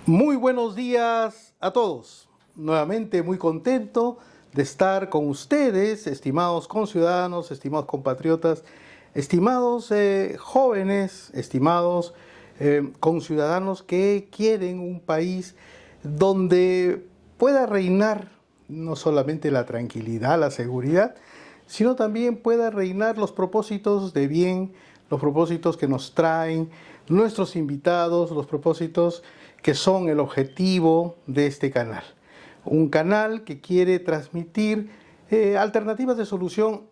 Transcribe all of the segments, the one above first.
Muy buenos días a todos. Nuevamente muy contento de estar con ustedes, estimados conciudadanos, estimados compatriotas, estimados jóvenes, estimados conciudadanos que quieren un país donde pueda reinar no solamente la tranquilidad, la seguridad, sino también pueda reinar los propósitos de bien, los propósitos que nos traen nuestros invitados, los propósitos que son el objetivo de este canal. Un canal que quiere transmitir alternativas de solución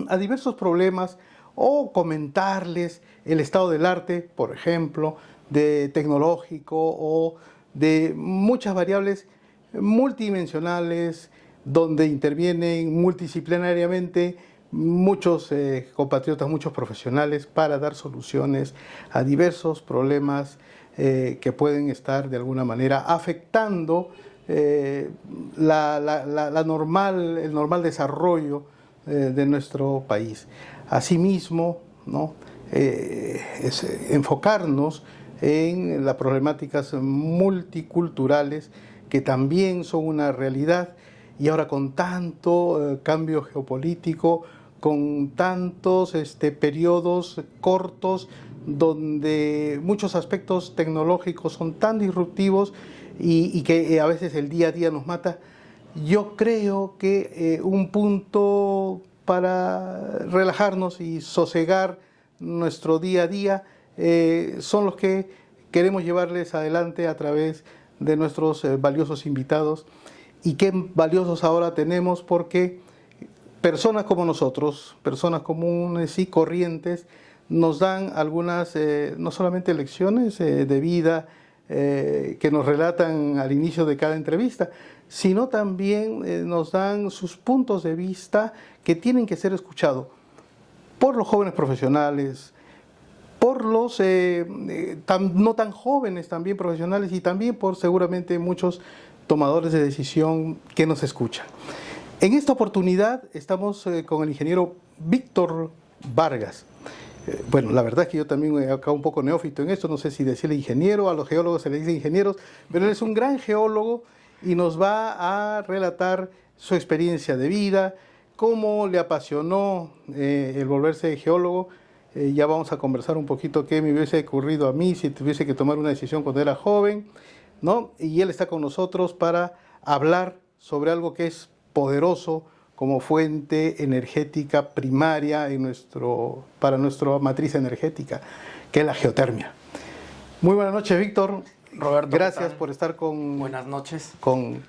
a diversos problemas o comentarles el estado del arte, por ejemplo, de tecnológico o de muchas variables multidimensionales donde intervienen multidisciplinariamente muchos compatriotas, muchos profesionales para dar soluciones a diversos problemas que pueden estar de alguna manera afectando el normal desarrollo de nuestro país. Asimismo, ¿no? Es enfocarnos en las problemáticas multiculturales que también son una realidad y ahora con tanto cambio geopolítico, con tantos periodos cortos donde muchos aspectos tecnológicos son tan disruptivos y que a veces el día a día nos mata. Yo creo que un punto para relajarnos y sosegar nuestro día a día son los que queremos llevarles adelante a través de nuestros valiosos invitados. Y qué valiosos ahora tenemos porque personas como nosotros, personas comunes y corrientes, nos dan algunas, no solamente lecciones de vida que nos relatan al inicio de cada entrevista, sino también nos dan sus puntos de vista que tienen que ser escuchados por los jóvenes profesionales, por los no tan jóvenes también profesionales y también por seguramente muchos tomadores de decisión que nos escuchan. En esta oportunidad estamos con el ingeniero Víctor Vargas. Bueno, la verdad es que yo también acá un poco neófito en esto, no sé si decirle ingeniero, a los geólogos se les dice ingenieros, pero él es un gran geólogo y nos va a relatar su experiencia de vida, cómo le apasionó el volverse geólogo. Ya vamos a conversar un poquito qué me hubiese ocurrido a mí si tuviese que tomar una decisión cuando era joven, ¿no? Y él está con nosotros para hablar sobre algo que es poderoso como fuente energética primaria para nuestra matriz energética, que es la geotermia. Muy buenas noches, Víctor. Roberto, gracias por estar buenas noches. Con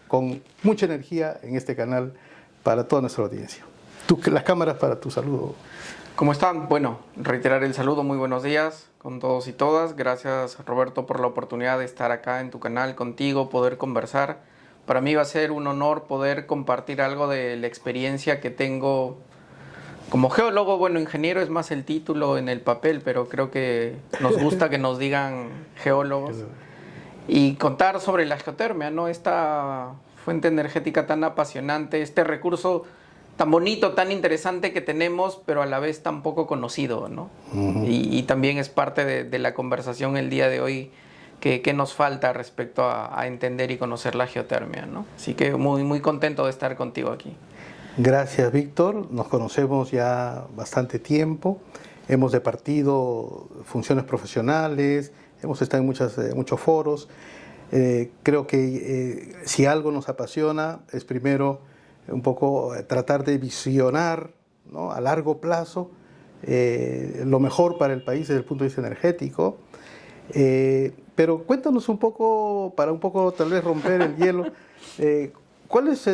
mucha energía en este canal para toda nuestra audiencia. Las cámaras para tu saludo. ¿Cómo están? Bueno, reiterar el saludo, muy buenos días con todos y todas. Gracias, Roberto, por la oportunidad de estar acá en tu canal contigo, poder conversar. Para mí va a ser un honor poder compartir algo de la experiencia que tengo como geólogo. Bueno, ingeniero es más el título en el papel, pero creo que nos gusta que nos digan geólogos. Y contar sobre la geotermia, ¿no? Esta fuente energética tan apasionante, este recurso tan bonito, tan interesante que tenemos, pero a la vez tan poco conocido, ¿no? Y también es parte de la conversación el día de hoy que nos falta respecto a entender y conocer la geotermia, ¿no? Así que muy, muy contento de estar contigo aquí. Gracias, Víctor. Nos conocemos ya bastante tiempo. Hemos departido funciones profesionales, hemos estado en muchos foros. Creo que si algo nos apasiona es primero un poco tratar de visionar, ¿no?, a largo plazo lo mejor para el país desde el punto de vista energético. Pero cuéntanos un poco, para un poco tal vez romper el hielo, ¿cuál es,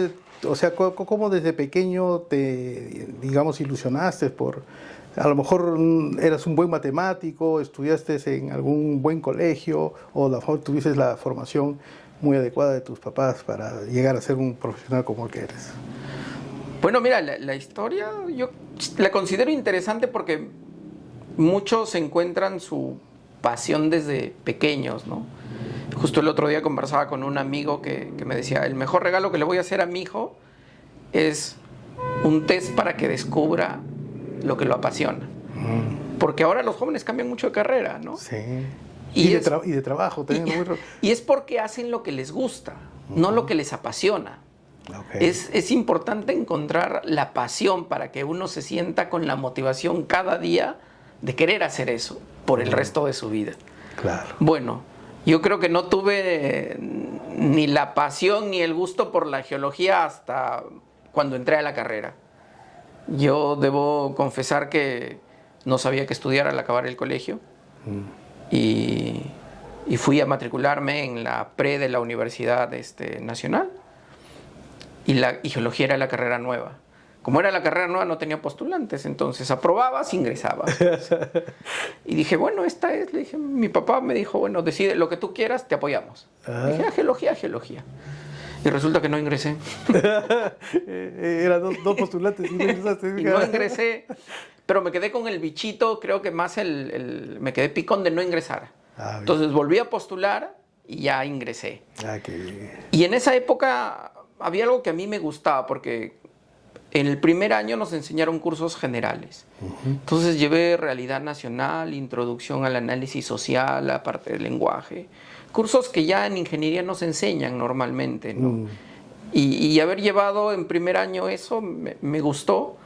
cómo desde pequeño te, digamos, ilusionaste por, a lo mejor eras un buen matemático, estudiaste en algún buen colegio o a lo mejor tuviste la formación muy adecuada de tus papás para llegar a ser un profesional como el que eres? Bueno, mira, la historia yo la considero interesante porque muchos encuentran su pasión desde pequeños, ¿no? Justo el otro día conversaba con un amigo que me decía, el mejor regalo que le voy a hacer a mi hijo es un test para que descubra lo que lo apasiona. Porque ahora los jóvenes cambian mucho de carrera, ¿no? Sí. Y de trabajo también. Y es porque hacen lo que les gusta, no lo que les apasiona. Okay. Es importante encontrar la pasión para que uno se sienta con la motivación cada día de querer hacer eso por el resto de su vida. Claro. Bueno, yo creo que no tuve ni la pasión ni el gusto por la geología hasta cuando entré a la carrera. Yo debo confesar que no sabía qué estudiar al acabar el colegio y fui a matricularme en la pre de la Universidad Nacional. Y geología era la carrera nueva. Como era la carrera nueva, no tenía postulantes, entonces aprobabas, ingresabas. Y dije, bueno, esta es, le dije, mi papá me dijo, bueno, decide lo que tú quieras, te apoyamos. Dije, geología. Y resulta que no ingresé. Eran dos postulantes y no ingresaste. Y no ingresé, pero me quedé con el bichito, creo que más me quedé picón de no ingresar. Entonces volví a postular y ya ingresé. Qué bien. Y en esa época había algo que a mí me gustaba, porque en el primer año nos enseñaron cursos generales. Entonces llevé realidad nacional, introducción al análisis social, la parte del lenguaje. Cursos que ya en ingeniería nos enseñan normalmente, ¿no? Y haber llevado en primer año eso me gustó.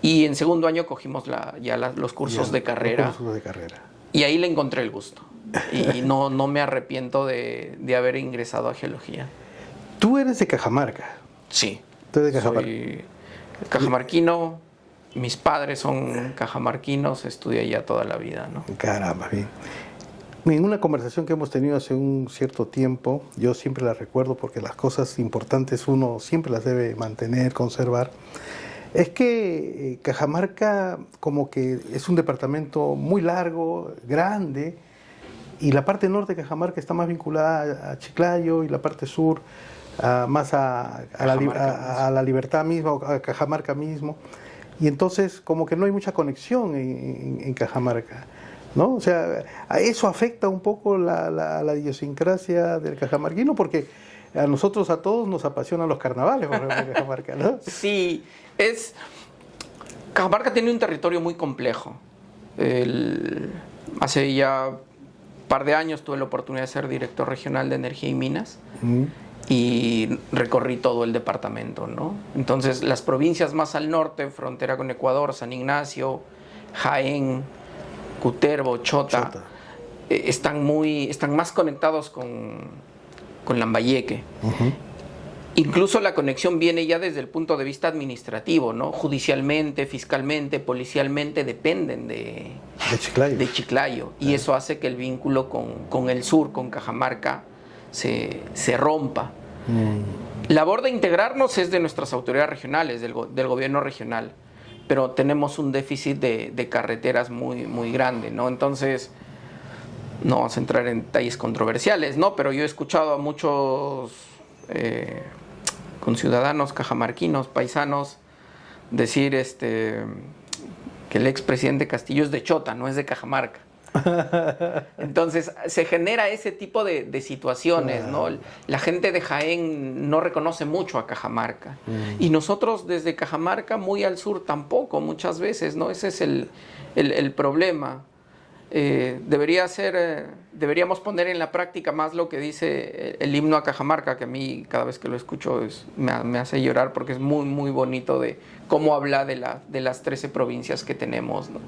Y en segundo año cogimos los cursos de carrera. Los cursos de carrera. Y ahí le encontré el gusto. Y no me arrepiento de haber ingresado a geología. ¿Tú eres de Cajamarca? Sí. ¿Tú eres de Cajamarca? Soy cajamarquino. Mis padres son cajamarquinos. Estudié allá toda la vida, ¿no? Caramba, bien. En una conversación que hemos tenido hace un cierto tiempo, yo siempre la recuerdo porque las cosas importantes uno siempre las debe mantener, conservar. Es que Cajamarca como que es un departamento muy largo, grande, y la parte norte de Cajamarca está más vinculada a Chiclayo y la parte sur más a la Libertad misma, a Cajamarca mismo. Y entonces como que no hay mucha conexión en Cajamarca, ¿no? O sea, eso afecta un poco la idiosincrasia del cajamarquino, porque a nosotros, a todos, nos apasionan los carnavales, por ejemplo, en Cajamarca, ¿no? Sí, Cajamarca tiene un territorio muy complejo. Hace ya un par de años tuve la oportunidad de ser director regional de Energía y Minas y recorrí todo el departamento, ¿no? Entonces, las provincias más al norte, frontera con Ecuador, San Ignacio, Jaén, Cutervo, Chota. Están más conectados con Lambayeque. Incluso la conexión viene ya desde el punto de vista administrativo, ¿no? Judicialmente, fiscalmente, policialmente dependen de Chiclayo. Y eso hace que el vínculo con el sur, con Cajamarca, se rompa. Labor de integrarnos es de nuestras autoridades regionales, del gobierno regional, pero tenemos un déficit de carreteras muy, muy grande, ¿no? Entonces, no vamos a entrar en detalles controversiales, ¿no? Pero yo he escuchado a muchos conciudadanos cajamarquinos, paisanos, decir que el expresidente Castillo es de Chota, no es de Cajamarca. Entonces se genera ese tipo de situaciones, ¿no? La gente de Jaén no reconoce mucho a Cajamarca y nosotros desde Cajamarca muy al sur tampoco muchas veces, ¿no? Ese es el problema. Deberíamos poner en la práctica más lo que dice el himno a Cajamarca, que a mí cada vez que lo escucho me hace llorar porque es muy, muy bonito de cómo habla de las 13 provincias que tenemos, ¿no?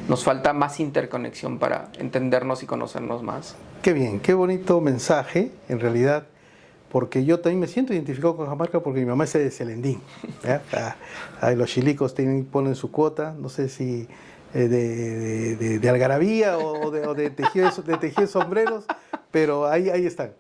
Nos falta más interconexión para entendernos y conocernos más. Qué bien, qué bonito mensaje, en realidad, porque yo también me siento identificado con Cajamarca porque mi mamá es de Celendín. Los chilicos ponen su cuota, no sé si de algarabía o de tejido sombreros, pero ahí están.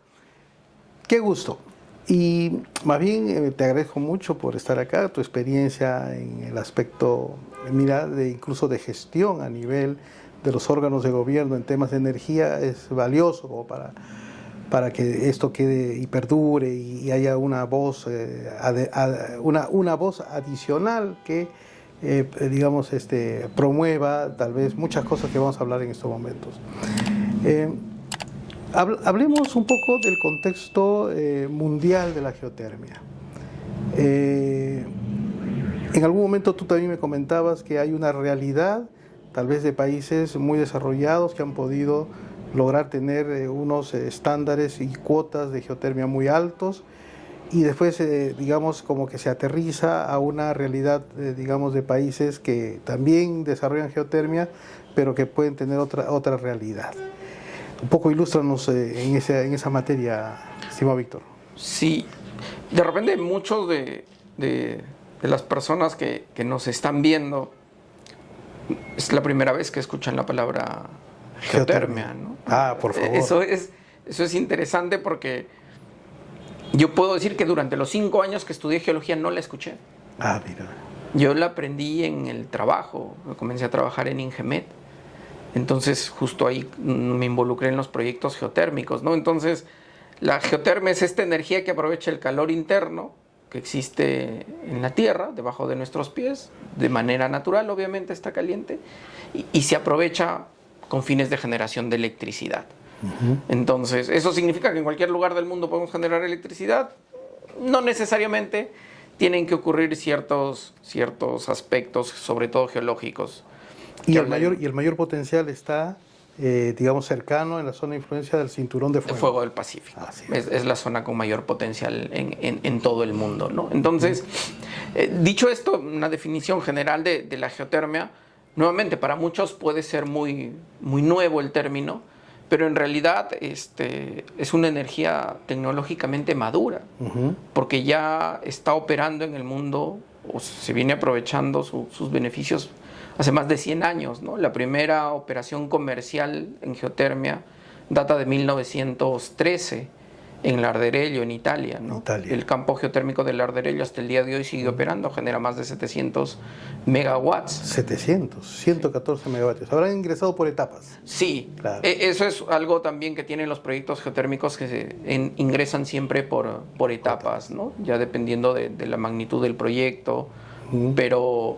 Qué gusto. Y más bien te agradezco mucho por estar acá, tu experiencia en el aspecto, mira, incluso de gestión a nivel de los órganos de gobierno en temas de energía es valioso como para que esto quede y perdure y haya una voz, una voz adicional que digamos, promueva tal vez muchas cosas que vamos a hablar en estos momentos. Hablemos un poco del contexto mundial de la geotermia. En algún momento tú también me comentabas que hay una realidad, tal vez de países muy desarrollados que han podido lograr tener unos estándares y cuotas de geotermia muy altos, y después, digamos, como que se aterriza a una realidad, digamos, de países que también desarrollan geotermia, pero que pueden tener otra realidad. Un poco ilústranos en esa materia, estimado Víctor. Sí, de repente muchos de las personas que nos están viendo es la primera vez que escuchan la palabra geotermia, ¿no? Ah, por favor. Eso es interesante porque yo puedo decir que durante los 5 años que estudié geología no la escuché. Ah, mira. Yo la aprendí en el trabajo, comencé a trabajar en Ingemet. Entonces justo ahí me involucré en los proyectos geotérmicos, ¿no? Entonces la geotermia es esta energía que aprovecha el calor interno que existe en la tierra, debajo de nuestros pies, de manera natural, obviamente está caliente, y se aprovecha con fines de generación de electricidad. Entonces, ¿eso significa que en cualquier lugar del mundo podemos generar electricidad? No necesariamente. Tienen que ocurrir ciertos aspectos, sobre todo geológicos. Y el mayor potencial está, digamos, cercano en la zona de influencia del cinturón de fuego. El fuego del Pacífico. Es la zona con mayor potencial en todo el mundo, ¿no? Entonces, dicho esto, una definición general de la geotermia, nuevamente, para muchos puede ser muy nuevo el término, pero en realidad es una energía tecnológicamente madura, porque ya está operando en el mundo, o se viene aprovechando sus beneficios hace más de 100 años, ¿no? La primera operación comercial en geotermia data de 1913 en Larderello, en Italia, ¿no? El campo geotérmico de Larderello hasta el día de hoy sigue operando, genera más de 700 megawatts. 114 megavatios. Habrán ingresado por etapas. Sí, claro. Eso es algo también que tienen los proyectos geotérmicos que ingresan siempre por etapas, ¿no? Ya dependiendo de la magnitud del proyecto, pero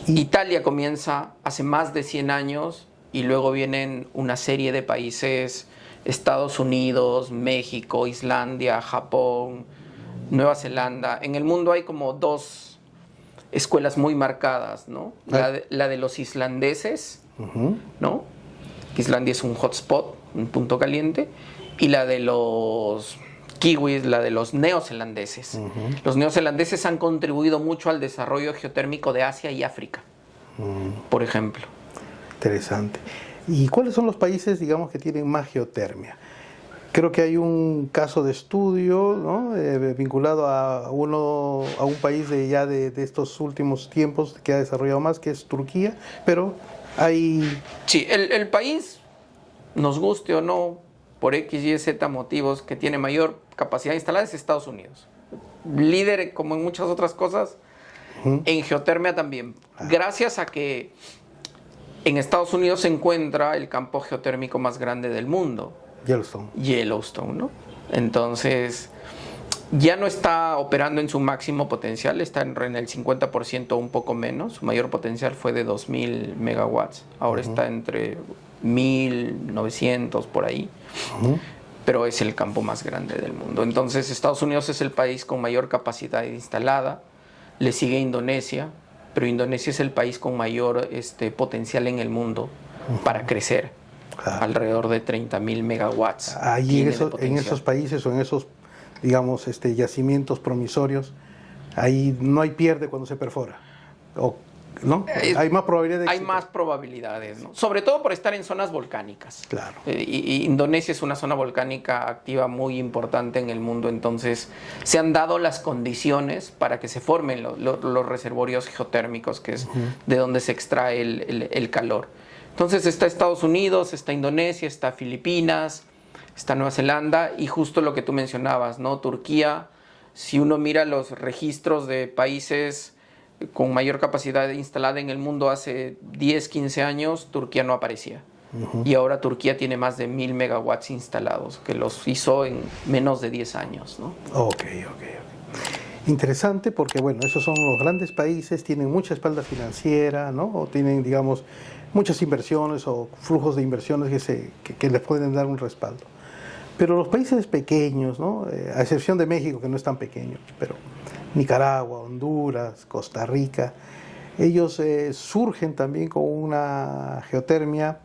Italia comienza hace más de 100 años y luego vienen una serie de países, Estados Unidos, México, Islandia, Japón, Nueva Zelanda. En el mundo hay como 2 escuelas muy marcadas, ¿no? La de los islandeses, ¿no? Islandia es un hotspot, un punto caliente, y la de los kiwis, la de los neozelandeses. Los neozelandeses han contribuido mucho al desarrollo geotérmico de Asia y África, por ejemplo. Interesante. ¿Y cuáles son los países, digamos, que tienen más geotermia? Creo que hay un caso de estudio, ¿no? Vinculado a un país de estos últimos tiempos que ha desarrollado más, que es Turquía, pero hay... Sí, el país, nos guste o no, por X, Y, Z motivos, que tiene mayor capacidad instalada es Estados Unidos. Líder, como en muchas otras cosas, en geotermia también. Gracias a que en Estados Unidos se encuentra el campo geotérmico más grande del mundo. Yellowstone, ¿no? Entonces, ya no está operando en su máximo potencial, está en el 50% o un poco menos. Su mayor potencial fue de 2.000 megawatts. Ahora está entre 1.900 por ahí. Pero es el campo más grande del mundo. Entonces, Estados Unidos es el país con mayor capacidad instalada. Le sigue Indonesia, pero Indonesia es el país con mayor potencial en el mundo para crecer. Alrededor de 30.000 megawatts. Ahí en esos países o en esos, digamos, yacimientos promisorios, ahí no hay pierde cuando se perfora, ¿no? Hay más probabilidad de éxito. Hay más probabilidades, ¿no? Sobre todo por estar en zonas volcánicas. Claro. Y Indonesia es una zona volcánica activa muy importante en el mundo, entonces se han dado las condiciones para que se formen los reservorios geotérmicos, que es de donde se extrae el calor. Entonces está Estados Unidos, está Indonesia, está Filipinas, está Nueva Zelanda y justo lo que tú mencionabas, ¿no? Turquía, si uno mira los registros de países con mayor capacidad instalada en el mundo hace 10, 15 años, Turquía no aparecía. Y ahora Turquía tiene más de 1.000 megawatts instalados, que los hizo en menos de 10 años, ¿no? Ok. Interesante porque, bueno, esos son los grandes países, tienen mucha espalda financiera, ¿no? O tienen, digamos, muchas inversiones o flujos de inversiones que les pueden dar un respaldo. Pero los países pequeños, ¿no? A excepción de México, que no es tan pequeño, pero Nicaragua, Honduras, Costa Rica, ellos surgen también con una geotermia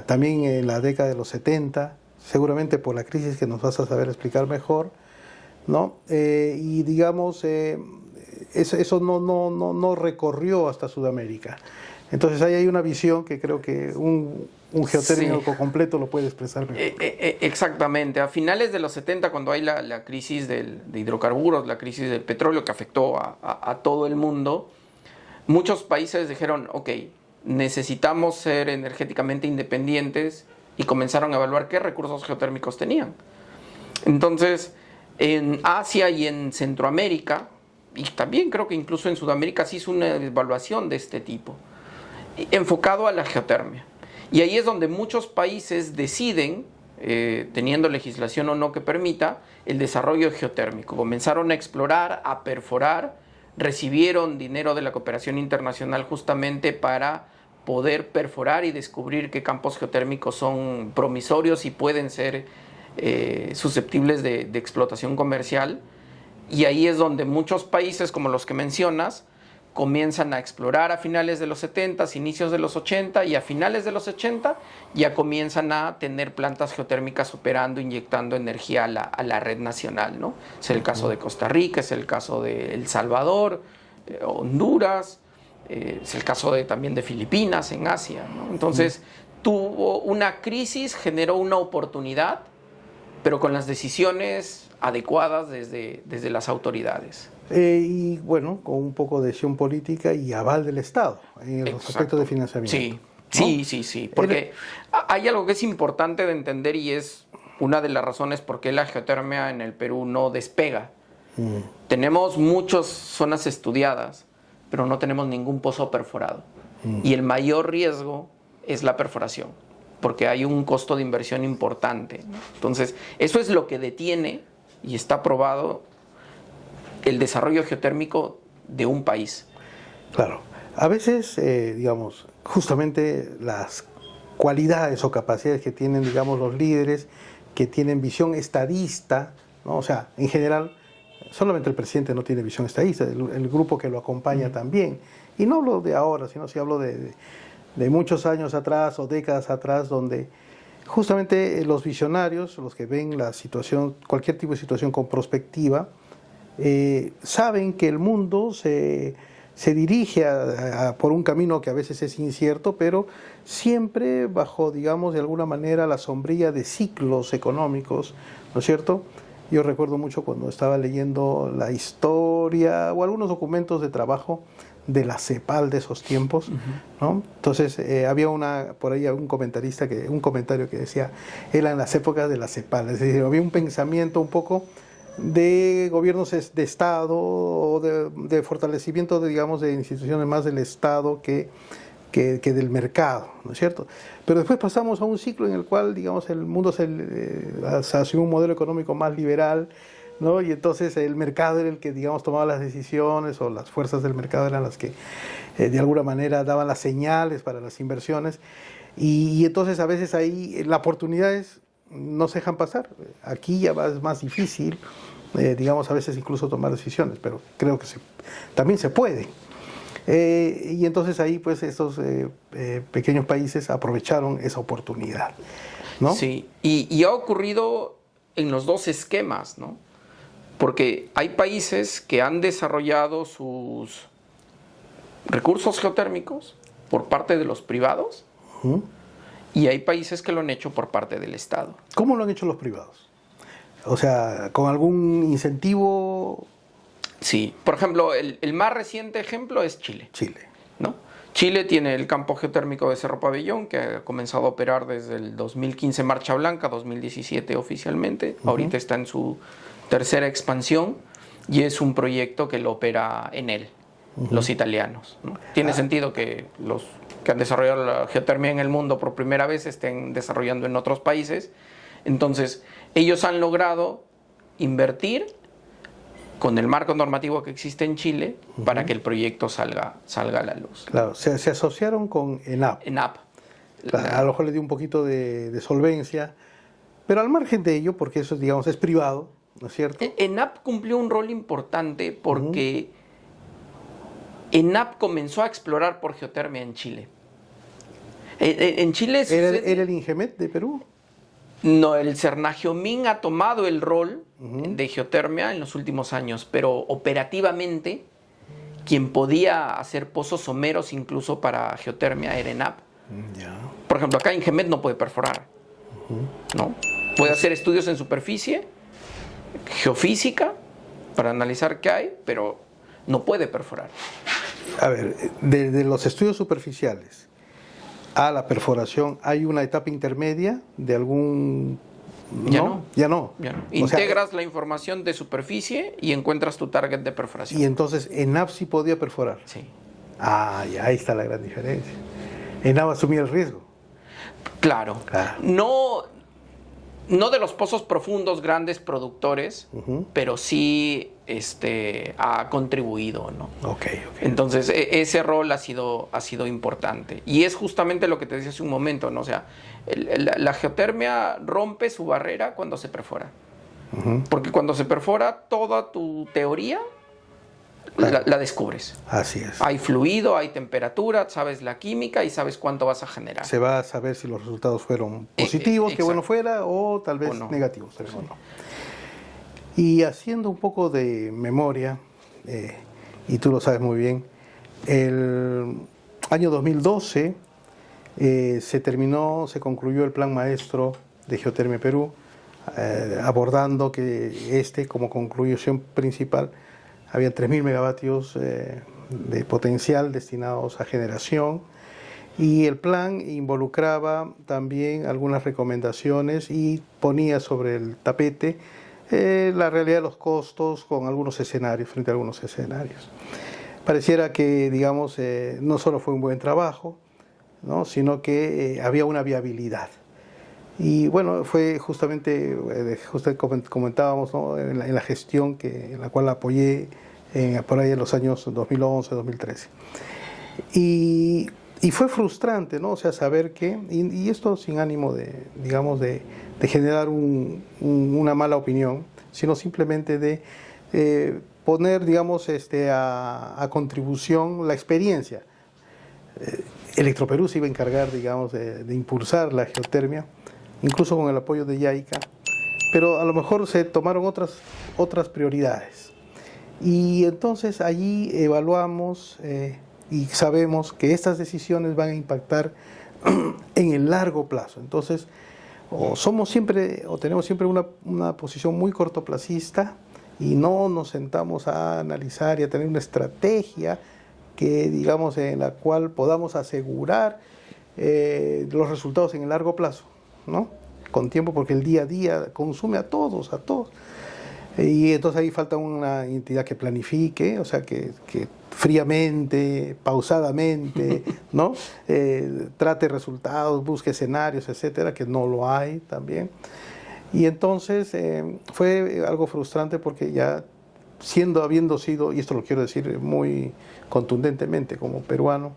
también en la década de los 70, seguramente por la crisis que nos vas a saber explicar mejor, ¿no? Y digamos, eso no recorrió hasta Sudamérica. Entonces ahí hay una visión que creo que un geotérmico completo lo puede expresar mejor. Exactamente. A finales de los 70, cuando hay la crisis de hidrocarburos, la crisis del petróleo que afectó a todo el mundo, muchos países dijeron, ok, necesitamos ser energéticamente independientes y comenzaron a evaluar qué recursos geotérmicos tenían. Entonces, en Asia y en Centroamérica, y también creo que incluso en Sudamérica, se hizo una evaluación de este tipo, enfocado a la geotermia. Y ahí es donde muchos países deciden, teniendo legislación o no que permita, el desarrollo geotérmico. Comenzaron a explorar, a perforar, recibieron dinero de la cooperación internacional justamente para poder perforar y descubrir qué campos geotérmicos son promisorios y pueden ser susceptibles de explotación comercial. Y ahí es donde muchos países, como los que mencionas, comienzan a explorar a finales de los 70, inicios de los 80, y a finales de los 80 ya comienzan a tener plantas geotérmicas operando, inyectando energía a la red nacional, ¿no? Es el caso de Costa Rica, es el caso de El Salvador, Honduras, es el caso también de Filipinas en Asia, ¿no? Entonces tuvo una crisis, generó una oportunidad, pero con las decisiones adecuadas desde las autoridades. Y bueno, con un poco de decisión política y aval del Estado en los aspectos de financiamiento. Sí, ¿no? sí, porque hay algo que es importante de entender y es una de las razones por qué la geotermia en el Perú no despega. Tenemos muchas zonas estudiadas, pero no tenemos ningún pozo perforado. Y el mayor riesgo es la perforación, porque hay un costo de inversión importante. Entonces, eso es lo que detiene, y está probado, el desarrollo geotérmico de un país. Claro. A veces, digamos, justamente las cualidades o capacidades que tienen, digamos, los líderes, que tienen visión estadista, ¿no? O sea, en general, solamente el presidente no tiene visión estadista, el grupo que lo acompaña también. Y no hablo de ahora, sino si hablo de muchos años atrás o décadas atrás, donde justamente los visionarios, los que ven la situación, cualquier tipo de situación con perspectiva, saben que el mundo se dirige por un camino que a veces es incierto, pero siempre bajo, digamos, de alguna manera la sombrilla de ciclos económicos, ¿no es cierto? Yo recuerdo mucho cuando estaba leyendo la historia o algunos documentos de trabajo de la CEPAL de esos tiempos, ¿no? Entonces había por ahí un comentario que decía, eran las épocas de la CEPAL, es decir, había un pensamiento un poco de gobiernos de Estado o de fortalecimiento digamos, de instituciones más del Estado que del mercado, ¿no es cierto? Pero después pasamos a un ciclo en el cual, digamos, el mundo hacia un modelo económico más liberal, ¿no? Y entonces el mercado era el que, digamos, tomaba las decisiones, o las fuerzas del mercado eran las que de alguna manera daban las señales para las inversiones, y entonces a veces ahí las oportunidades no se dejan pasar. Aquí ya es más difícil, digamos, a veces incluso tomar decisiones, pero creo que también se puede. Y entonces ahí pues estos pequeños países aprovecharon esa oportunidad, ¿no? Sí, y ha ocurrido en los dos esquemas, ¿no? Porque hay países que han desarrollado sus recursos geotérmicos por parte de los privados, y hay países que lo han hecho por parte del Estado. ¿Cómo lo han hecho los privados? O sea, ¿con algún incentivo? Sí, por ejemplo, el más reciente ejemplo es Chile. Chile. ¿No? Chile tiene el campo geotérmico de Cerro Pabellón, que ha comenzado a operar desde el 2015 Marcha Blanca, 2017 oficialmente. Ahorita está en su tercera expansión y es un proyecto que lo opera Enel, los italianos, ¿no? Tiene sentido que los que han desarrollado la geotermia en el mundo por primera vez estén desarrollando en otros países. Entonces, ellos han logrado invertir con el marco normativo que existe en Chile para que el proyecto salga a la luz. Claro, se asociaron con ENAP. ENAP. A lo mejor le dio un poquito de solvencia, pero al margen de ello, porque eso, digamos, es privado, ¿no es cierto? ENAP cumplió un rol importante porque ENAP comenzó a explorar por geotermia en Chile. En Chile ¿Era el Ingemet de Perú? No, el Cernagiomín ha tomado el rol de geotermia en los últimos años, pero operativamente quien podía hacer pozos someros incluso para geotermia era ENAP. Ya. Por ejemplo, acá Ingemet no puede perforar, ¿no? Puede hacer estudios en superficie, geofísica, para analizar qué hay, pero no puede perforar. A ver, de los estudios superficiales a la perforación, ¿hay una etapa intermedia de algún...? Ya no. Ya no. Ya no. O sea, Integras la información de superficie y encuentras tu target de perforación. y entonces ENAP sí podía perforar. Sí. Ah, ya, ahí está la gran diferencia. ENAP asumía el riesgo. Claro. Claro. No de los pozos profundos, grandes productores, pero sí ha contribuido, ¿no? Ok. Entonces, ese rol ha sido importante. Y es justamente lo que te decía hace un momento, ¿no? O sea, la geotermia rompe su barrera cuando se perfora. Porque cuando se perfora, toda tu teoría la descubres. Así es. Hay fluido, hay temperatura, sabes la química y sabes cuánto vas a generar. Se va a saber si los resultados fueron positivos, que bueno fuera, o tal vez no. negativos. O no. Y haciendo un poco de memoria, y tú lo sabes muy bien, el año 2012 se concluyó el Plan Maestro de Geotermia Perú, abordando que como conclusión principal había 3.000 megavatios de potencial destinados a generación, y el plan involucraba también algunas recomendaciones y ponía sobre el tapete la realidad de los costos con algunos escenarios, frente a algunos escenarios. Pareciera que, digamos, no solo fue un buen trabajo, ¿no?, sino que había una viabilidad. Y bueno, fue justamente comentábamos, ¿no?, en la gestión en la cual apoyé por ahí en los años 2011, 2013. Y fue frustrante, ¿no? O sea, saber que, y esto sin ánimo digamos, de generar una mala opinión, sino simplemente de poner, digamos, a contribución la experiencia. Electroperú se iba a encargar, digamos, de impulsar la geotermia, incluso con el apoyo de YAICA, pero a lo mejor se tomaron otras prioridades. Y entonces allí evaluamos y sabemos que estas decisiones van a impactar en el largo plazo. Entonces, tenemos siempre una posición muy cortoplacista y no nos sentamos a analizar y a tener una estrategia que, digamos, en la cual podamos asegurar los resultados en el largo plazo, ¿no? Con tiempo, porque el día a día consume a todos. Y entonces ahí falta una entidad que planifique, o sea, que fríamente, pausadamente, ¿no? Trate resultados, busque escenarios, etcétera, que no lo hay también. Y entonces fue algo frustrante porque ya habiendo sido, y esto lo quiero decir muy contundentemente como peruano,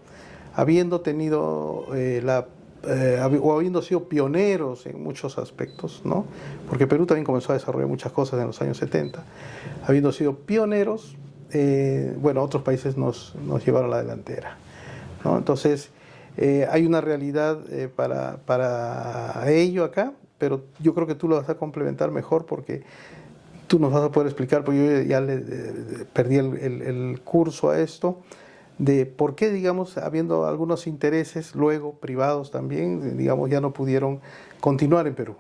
habiendo tenido o habiendo sido pioneros en muchos aspectos, ¿no? Porque Perú también comenzó a desarrollar muchas cosas en los años 70, habiendo sido pioneros, bueno, otros países nos llevaron a la delantera, ¿no? Entonces, hay una realidad para ello acá, pero yo creo que tú lo vas a complementar mejor porque tú nos vas a poder explicar, porque yo ya perdí el curso a esto, de por qué, digamos, habiendo algunos intereses luego privados también, digamos, ya no pudieron continuar en Perú.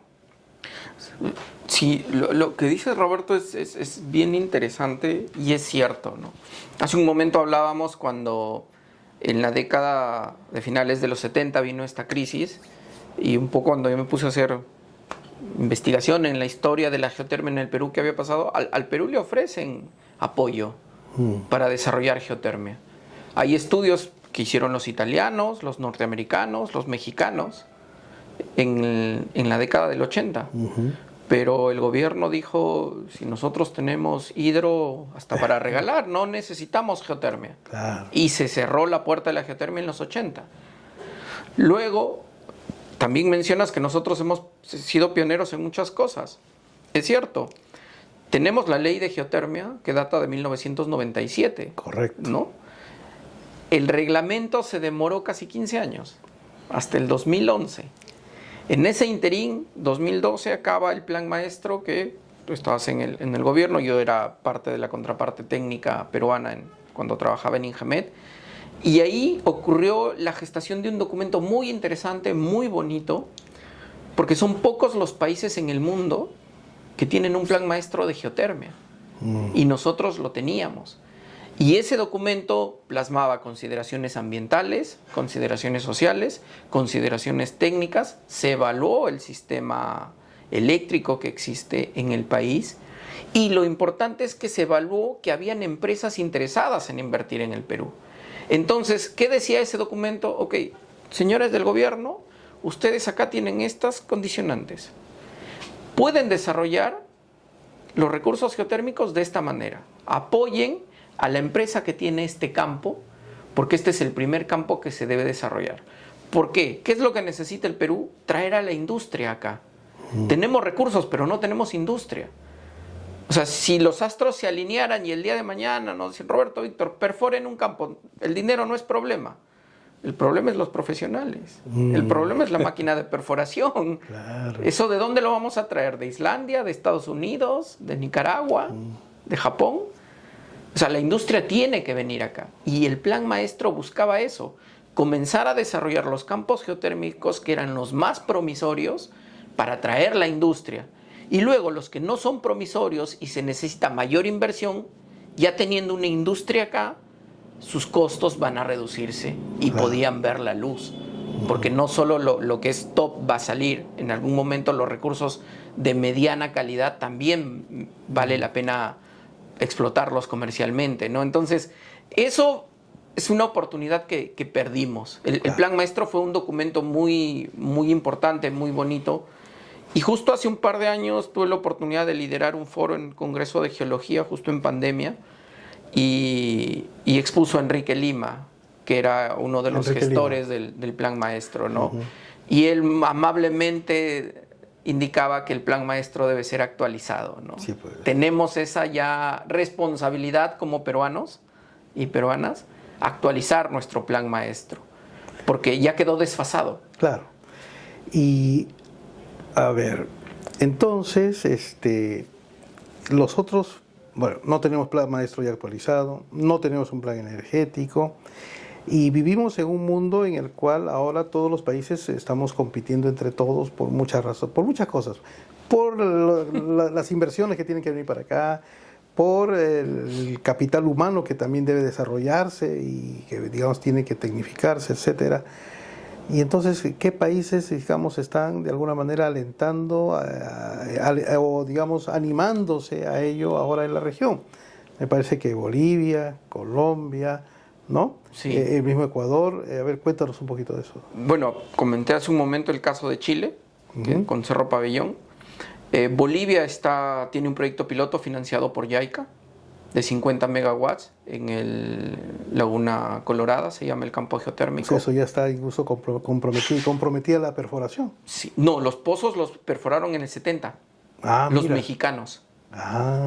Sí, lo que dices, Roberto, es bien interesante y es cierto, ¿no? Hace un momento hablábamos cuando en la década de finales de los 70 vino esta crisis, y un poco cuando yo me puse a hacer investigación en la historia de la geotermia en el Perú, ¿qué había pasado? Al Perú le ofrecen apoyo para desarrollar geotermia. Hay estudios que hicieron los italianos, los norteamericanos, los mexicanos en la década del 80. Pero el gobierno dijo, si nosotros tenemos hidro hasta para regalar, no necesitamos geotermia. Claro. Y se cerró la puerta de la geotermia en los 80. Luego, también mencionas que nosotros hemos sido pioneros en muchas cosas. Es cierto. Tenemos la ley de geotermia que data de 1997. Correcto. ¿No? El reglamento se demoró casi 15 años. hasta el 2011. En ese interín, 2012, acaba el plan maestro que tú estabas en el gobierno, yo era parte de la contraparte técnica peruana cuando trabajaba en Ingemed, y ahí ocurrió la gestación de un documento muy interesante, muy bonito, porque son pocos los países en el mundo que tienen un plan maestro de geotermia, y nosotros lo teníamos. Y ese documento plasmaba consideraciones ambientales, consideraciones sociales, consideraciones técnicas, se evaluó el sistema eléctrico que existe en el país, y lo importante es que se evaluó que habían empresas interesadas en invertir en el Perú. Entonces, ¿qué decía ese documento? Ok, señores del gobierno, ustedes acá tienen estas condicionantes. Pueden desarrollar los recursos geotérmicos de esta manera. Apoyen a la empresa que tiene este campo, porque este es el primer campo que se debe desarrollar. ¿Por qué? ¿Qué es lo que necesita el Perú? Traer a la industria acá. Tenemos recursos, pero no tenemos industria. O sea, si los astros se alinearan y el día de mañana nos dicen, Roberto, Víctor, perforen un campo, el dinero no es problema. El problema es los profesionales. El problema es la máquina de perforación. Claro. ¿Eso de dónde lo vamos a traer? ¿De Islandia? ¿De Estados Unidos? ¿De Nicaragua? ¿De Japón? O sea, la industria tiene que venir acá. Y el plan maestro buscaba eso. Comenzar a desarrollar los campos geotérmicos que eran los más promisorios para atraer la industria. Y luego los que no son promisorios y se necesita mayor inversión, ya teniendo una industria acá, sus costos van a reducirse y podían ver la luz. Porque no solo lo que es top va a salir, en algún momento los recursos de mediana calidad también vale la pena explotarlos comercialmente, ¿no? Entonces, eso es una oportunidad que perdimos. El plan maestro fue un documento muy, muy importante, muy bonito. Y justo hace un par de años tuve la oportunidad de liderar un foro en Congreso de Geología, justo en pandemia, y expuso a Enrique Lima, que era uno de los gestores del plan maestro, ¿no? Y él amablemente indicaba que el plan maestro debe ser actualizado, ¿no? Sí, pues. Tenemos esa ya responsabilidad como peruanos y peruanas, actualizar nuestro plan maestro, porque ya quedó desfasado. Claro. Y a ver, entonces, los otros, bueno, no tenemos plan maestro ya actualizado, no tenemos un plan energético, y vivimos en un mundo en el cual ahora todos los países estamos compitiendo entre todos por muchas razones, por muchas cosas, por las inversiones que tienen que venir para acá, por el capital humano que también debe desarrollarse y que, digamos, tiene que tecnificarse, etcétera. Y entonces, ¿qué países, digamos, están de alguna manera alentando o, digamos, animándose a ello ahora en la región? Me parece que Bolivia, Colombia, ¿no? Sí. El mismo Ecuador. A ver, cuéntanos un poquito de eso. Bueno, comenté hace un momento el caso de Chile, con Cerro Pabellón. Bolivia tiene un proyecto piloto financiado por JICA de 50 megawatts en Laguna Colorada, se llama el campo geotérmico. Eso ya está incluso comprometida la perforación. Sí. No, los pozos los perforaron en el 70, los mexicanos.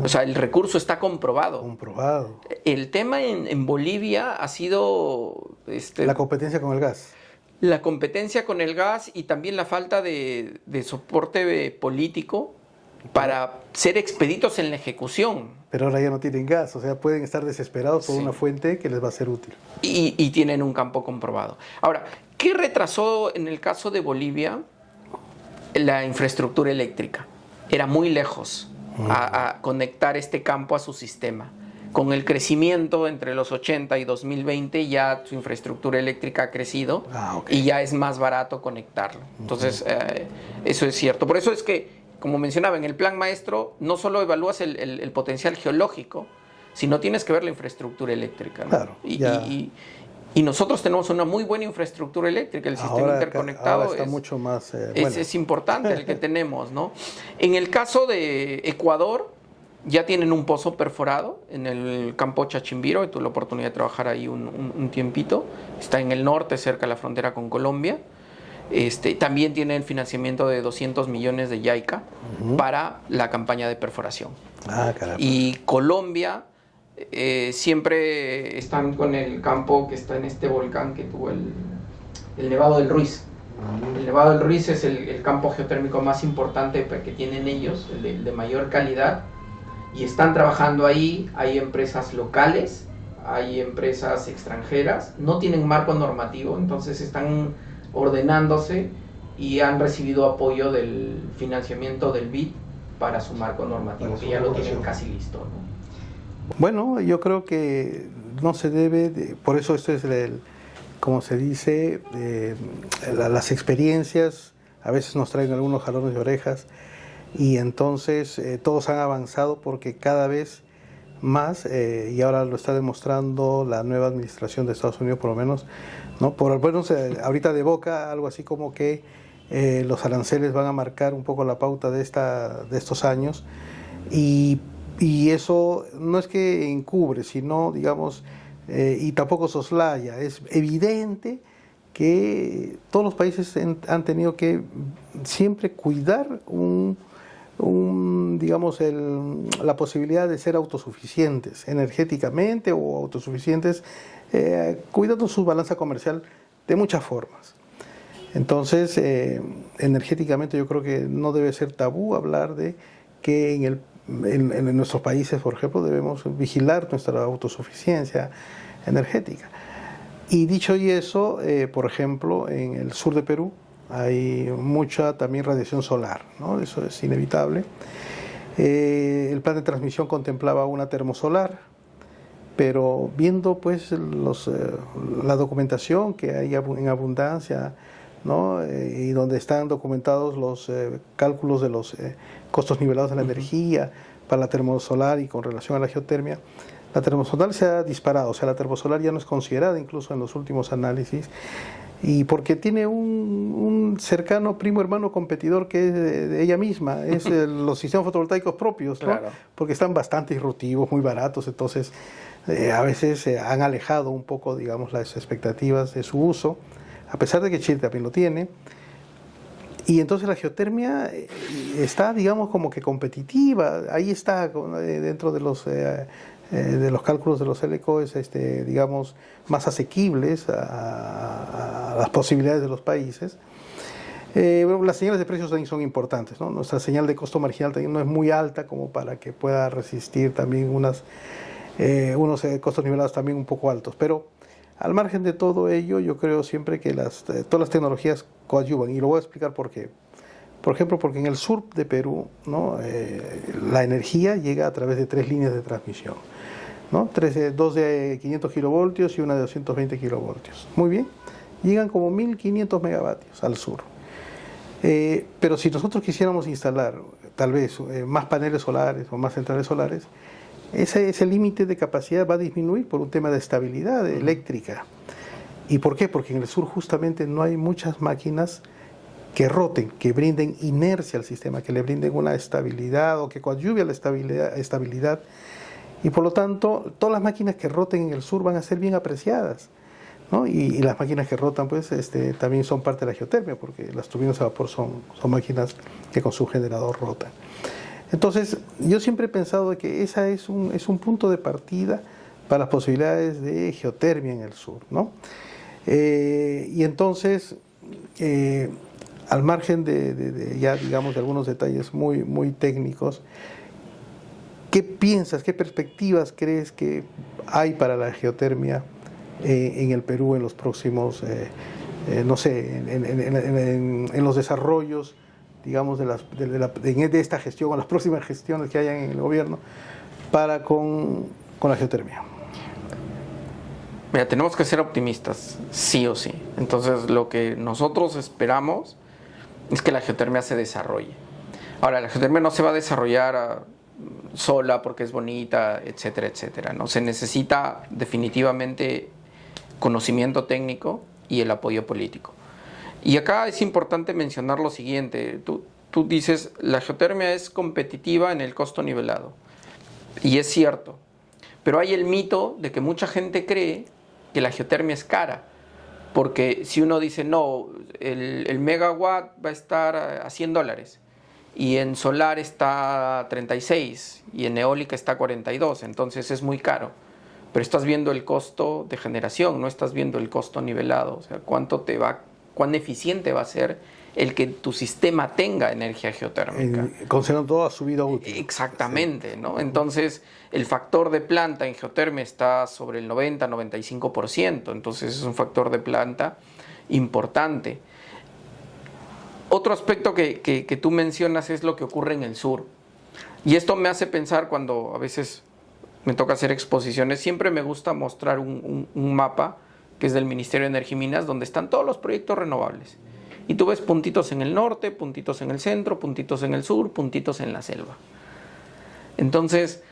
O sea, el recurso está comprobado. Comprobado. El tema en Bolivia ha sido... la competencia con el gas. La competencia con el gas y también la falta de soporte político para ser expeditos en la ejecución. Pero ahora ya no tienen gas, o sea, pueden estar desesperados por una fuente que les va a ser útil. Y tienen un campo comprobado. Ahora, ¿qué retrasó en el caso de Bolivia? La infraestructura eléctrica. Era muy lejos a conectar este campo a su sistema. Con el crecimiento entre los 80 y 2020 ya su infraestructura eléctrica ha crecido y ya es más barato conectarlo. Entonces, eso es cierto. Por eso es que, como mencionaba, en el plan maestro no solo evalúas el potencial geológico, sino tienes que ver la infraestructura eléctrica, ¿no? Claro, y nosotros tenemos una muy buena infraestructura eléctrica, el sistema interconectado ahora está mucho más, es importante el que tenemos, ¿no? En el caso de Ecuador, ya tienen un pozo perforado en el campo Chachimbiro, tuve la oportunidad de trabajar ahí un tiempito, está en el norte, cerca de la frontera con Colombia. También tiene el financiamiento de 200 millones de JICA para la campaña de perforación. Y Colombia siempre están con el campo que está en este volcán que tuvo el Nevado del Ruiz. El Nevado del Ruiz es el campo geotérmico más importante que tienen ellos, el de mayor calidad, y están trabajando ahí. Hay empresas locales, hay empresas extranjeras, no tienen marco normativo, entonces están ordenándose y han recibido apoyo del financiamiento del BID para su marco normativo, que ya lo tienen casi listo, ¿no? Bueno, yo creo que no se debe, por eso esto es como se dice, las experiencias a veces nos traen algunos jalones de orejas y entonces todos han avanzado porque cada vez más, y ahora lo está demostrando la nueva administración de Estados Unidos por lo menos, ¿no? Por lo menos ahorita de boca, algo así como que los aranceles van a marcar un poco la pauta de estos años y eso no es que encubre, sino, digamos, y tampoco soslaya. Es evidente que todos los países han tenido que siempre cuidar digamos, la posibilidad de ser autosuficientes energéticamente o autosuficientes, cuidando su balanza comercial de muchas formas. Entonces, energéticamente yo creo que no debe ser tabú hablar de que en nuestros países, por ejemplo, debemos vigilar nuestra autosuficiencia energética. Y dicho y eso, por ejemplo, en el sur de Perú hay mucha también radiación solar, ¿no? Eso es inevitable. El plan de transmisión contemplaba una termosolar, pero viendo pues la documentación que hay en abundancia, ¿no? Y donde están documentados los cálculos de los costos nivelados de la energía para la termosolar y con relación a la geotermia, la termosolar se ha disparado, o sea, la termosolar ya no es considerada incluso en los últimos análisis, y porque tiene un cercano primo hermano competidor que es de ella misma, es los sistemas fotovoltaicos propios, ¿no? Claro. Porque están bastante disruptivos, muy baratos, entonces a veces han alejado un poco, digamos, las expectativas de su uso, a pesar de que Chile también lo tiene. Y entonces la geotermia está, digamos, como que competitiva, ahí está dentro de los cálculos de los LECOES, digamos, más asequibles a las posibilidades de los países. Bueno, las señales de precios también son importantes, ¿no? Nuestra señal de costo marginal también no es muy alta como para que pueda resistir también unos costos nivelados también un poco altos, pero al margen de todo ello, yo creo siempre que todas las tecnologías coadyuvan, y lo voy a explicar por qué. Por ejemplo, porque en el sur de Perú, ¿no? La energía llega a través de 3 líneas de transmisión, ¿no? Dos de 500 kilovoltios y una de 220 kilovoltios. Muy bien, llegan como 1500 megavatios al sur. Pero si nosotros quisiéramos instalar tal vez más paneles solares o más centrales solares, ese límite de capacidad va a disminuir por un tema de estabilidad eléctrica. ¿Y por qué? Porque en el sur justamente no hay muchas máquinas que roten, que brinden inercia al sistema, que le brinden una estabilidad o que coadyuve a la estabilidad. Y por lo tanto, todas las máquinas que roten en el sur van a ser bien apreciadas, ¿no? Y las máquinas que rotan, pues, también son parte de la geotermia, porque las turbinas a vapor son máquinas que con su generador rotan. Entonces, yo siempre he pensado de que esa es un punto de partida para las posibilidades de geotermia en el sur, ¿no? Y entonces, al margen de ya, digamos, de algunos detalles muy, muy técnicos, ¿qué piensas, qué perspectivas crees que hay para la geotermia en el Perú en los próximos, no sé, en los desarrollos, digamos, de esta gestión o las próximas gestiones que hayan en el gobierno con la geotermia? Mira, tenemos que ser optimistas, sí o sí. Entonces, lo que nosotros esperamos es que la geotermia se desarrolle. Ahora, la geotermia no se va a desarrollar sola porque es bonita, etcétera, etcétera, ¿no? Se necesita definitivamente conocimiento técnico y el apoyo político. Y acá es importante mencionar lo siguiente. Tú dices, la geotermia es competitiva en el costo nivelado. Y es cierto. Pero hay el mito de que mucha gente cree que la geotermia es cara. Porque si uno dice, no, el megawatt va a estar a $100 y en solar está a 36 y en eólica está a 42, entonces es muy caro. Pero estás viendo el costo de generación, no estás viendo el costo nivelado, o sea, cuánto te va cuán eficiente va a ser el que tu sistema tenga energía geotérmica. Considerando toda su vida útil. Exactamente, ¿no? Entonces, el factor de planta en geotermia está sobre el 90-95%, entonces es un factor de planta importante. Otro aspecto que tú mencionas es lo que ocurre en el sur. Y esto me hace pensar cuando a veces me toca hacer exposiciones, siempre me gusta mostrar un mapa que es del Ministerio de Energía y Minas, donde están todos los proyectos renovables. Y tú ves puntitos en el norte, puntitos en el centro, puntitos en el sur, puntitos en la selva. Entonces,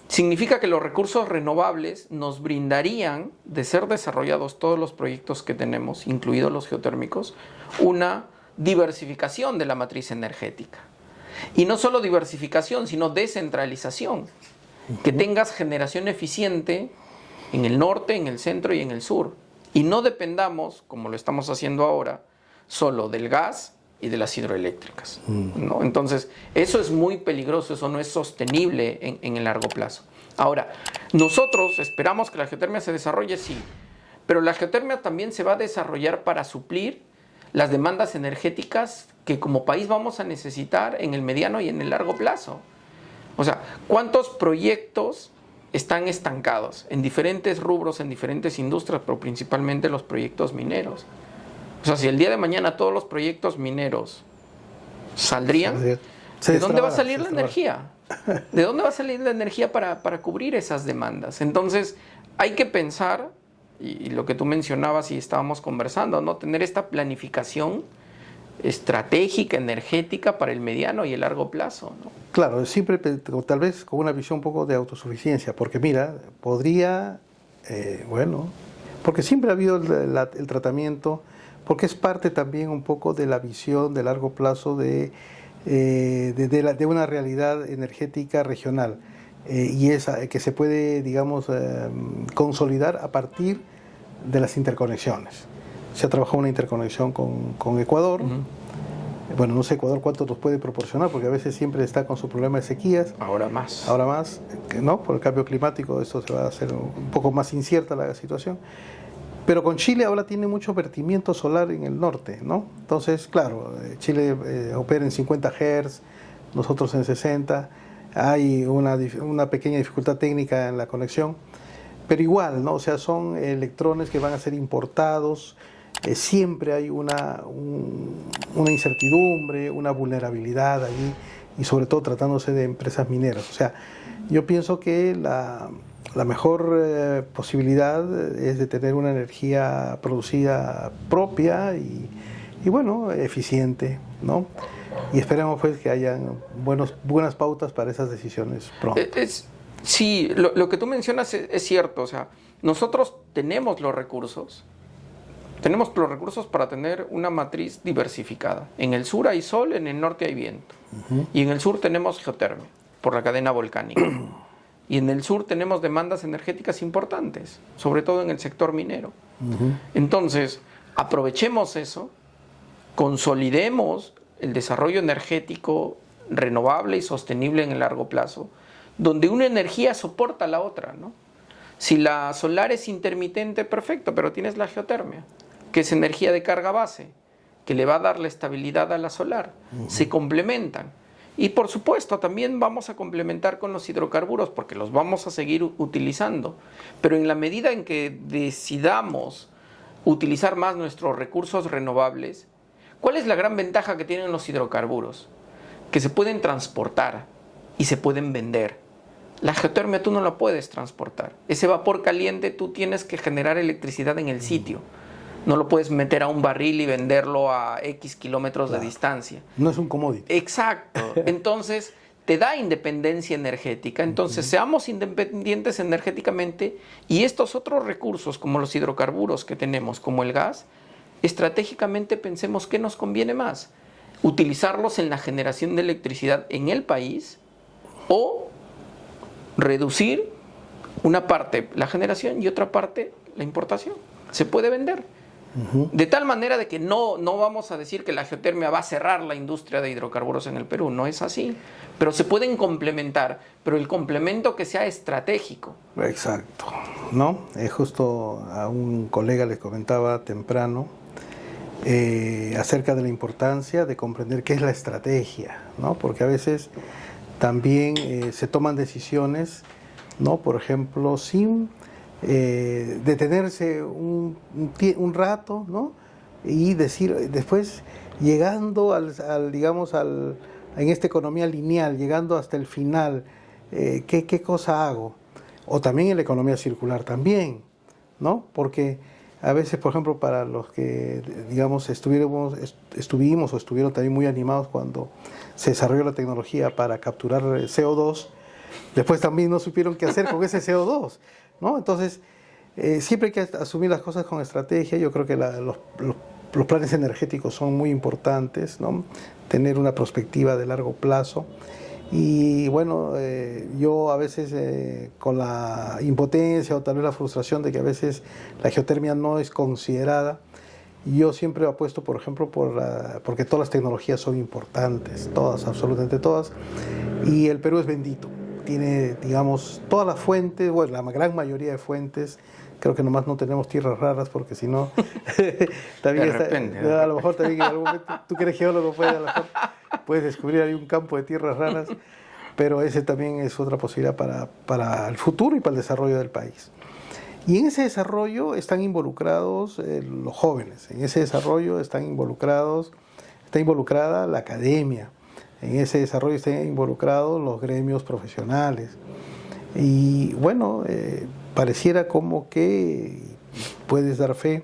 significa que los recursos renovables nos brindarían, de ser desarrollados todos los proyectos que tenemos, incluidos los geotérmicos, una diversificación de la matriz energética. Y no solo diversificación, sino descentralización. Que tengas generación eficiente en el norte, en el centro y en el sur. Y no dependamos, como lo estamos haciendo ahora, solo del gas y de las hidroeléctricas, ¿no? Entonces, eso es muy peligroso, eso no es sostenible en el largo plazo. Ahora, nosotros esperamos que la geotermia se desarrolle, sí, pero la geotermia también se va a desarrollar para suplir las demandas energéticas que como país vamos a necesitar en el mediano y en el largo plazo. O sea, ¿cuántos proyectos están estancados en diferentes rubros, en diferentes industrias, pero principalmente los proyectos mineros? O sea, si el día de mañana todos los proyectos mineros saldrían, ¿de dónde va a salir la energía? ¿De dónde va a salir la energía para cubrir esas demandas? Entonces, hay que pensar, y lo que tú mencionabas y estábamos conversando, ¿no? Tener esta planificación estratégica, energética para el mediano y el largo plazo, ¿no? Claro, siempre tal vez con una visión un poco de autosuficiencia, porque mira, podría, porque siempre ha habido el tratamiento, porque es parte también un poco de la visión de largo plazo de una realidad energética regional, y esa que se puede, digamos, consolidar a partir de las interconexiones. Se ha trabajado una interconexión con Ecuador. Bueno, no sé Ecuador cuánto nos puede proporcionar, porque a veces siempre está con su problema de sequías. Ahora más, ¿no? Por el cambio climático eso se va a hacer un poco más incierta la situación. Pero con Chile ahora tiene mucho vertimiento solar en el norte, ¿no? Entonces, claro, Chile opera en 50 Hz, nosotros en 60. Hay una pequeña dificultad técnica en la conexión, pero igual, ¿no? O sea, son electrones que van a ser importados. Siempre hay una incertidumbre, una vulnerabilidad allí, y sobre todo tratándose de empresas mineras. O sea, yo pienso que la mejor posibilidad es de tener una energía producida propia y bueno, eficiente, ¿no? Y esperemos pues que hayan buenas pautas para esas decisiones pronto. Sí, lo que tú mencionas es cierto. O sea, nosotros tenemos los recursos para tener una matriz diversificada. En el sur hay sol, en el norte hay viento. Y en el sur tenemos geotermia por la cadena volcánica. Y en el sur tenemos demandas energéticas importantes, sobre todo en el sector minero. Entonces, aprovechemos eso, consolidemos el desarrollo energético renovable y sostenible en el largo plazo, donde una energía soporta a la otra, ¿no? Si la solar es intermitente, perfecto, pero tienes la geotermia, que es energía de carga base, que le va a dar la estabilidad a la solar. Se complementan. Y por supuesto, también vamos a complementar con los hidrocarburos, porque los vamos a seguir utilizando. Pero en la medida en que decidamos utilizar más nuestros recursos renovables, ¿cuál es la gran ventaja que tienen los hidrocarburos? Que se pueden transportar y se pueden vender. La geotermia tú no la puedes transportar. Ese vapor caliente tú tienes que generar electricidad en el sitio. No lo puedes meter a un barril y venderlo a X kilómetros de distancia. No es un commodity. Exacto. Entonces, te da independencia energética. Entonces, seamos independientes energéticamente, y estos otros recursos, como los hidrocarburos que tenemos, como el gas, estratégicamente pensemos qué nos conviene más. Utilizarlos en la generación de electricidad en el país o reducir una parte la generación y otra parte la importación. Se puede vender. De tal manera de que no vamos a decir que la geotermia va a cerrar la industria de hidrocarburos en el Perú, no es así, pero se pueden complementar, pero el complemento que sea estratégico. Exacto, ¿no? Justo a un colega le comentaba temprano, acerca de la importancia de comprender qué es la estrategia, ¿no? Porque a veces también se toman decisiones, ¿no? Por ejemplo, sin detenerse un rato, ¿no? Y decir, después llegando digamos, en esta economía lineal, llegando hasta el final, ¿qué cosa hago? O también en la economía circular también, ¿no? Porque a veces, por ejemplo, para los que, digamos, estuvimos o estuvieron también muy animados cuando se desarrolló la tecnología para capturar CO2, después también no supieron qué hacer con ese CO2, ¿no? Entonces, siempre hay que asumir las cosas con estrategia. Yo creo que los planes energéticos son muy importantes, ¿no? Tener una perspectiva de largo plazo. Y bueno, yo a veces con la impotencia o tal vez la frustración de que a veces la geotermia no es considerada, yo siempre apuesto, por ejemplo, porque todas las tecnologías son importantes, todas, absolutamente todas, y el Perú es bendito. Tiene, digamos, todas las fuentes, bueno, la gran mayoría de fuentes. Creo que nomás no tenemos tierras raras, porque si no, también a lo mejor también en algún momento, tú que eres geólogo, puedes descubrir ahí un campo de tierras raras, pero ese también es otra posibilidad para el futuro y para el desarrollo del país. Y en ese desarrollo están involucrados los jóvenes, en ese desarrollo está involucrada la academia, en ese desarrollo están involucrados los gremios profesionales. Y bueno, pareciera como que, puedes dar fe,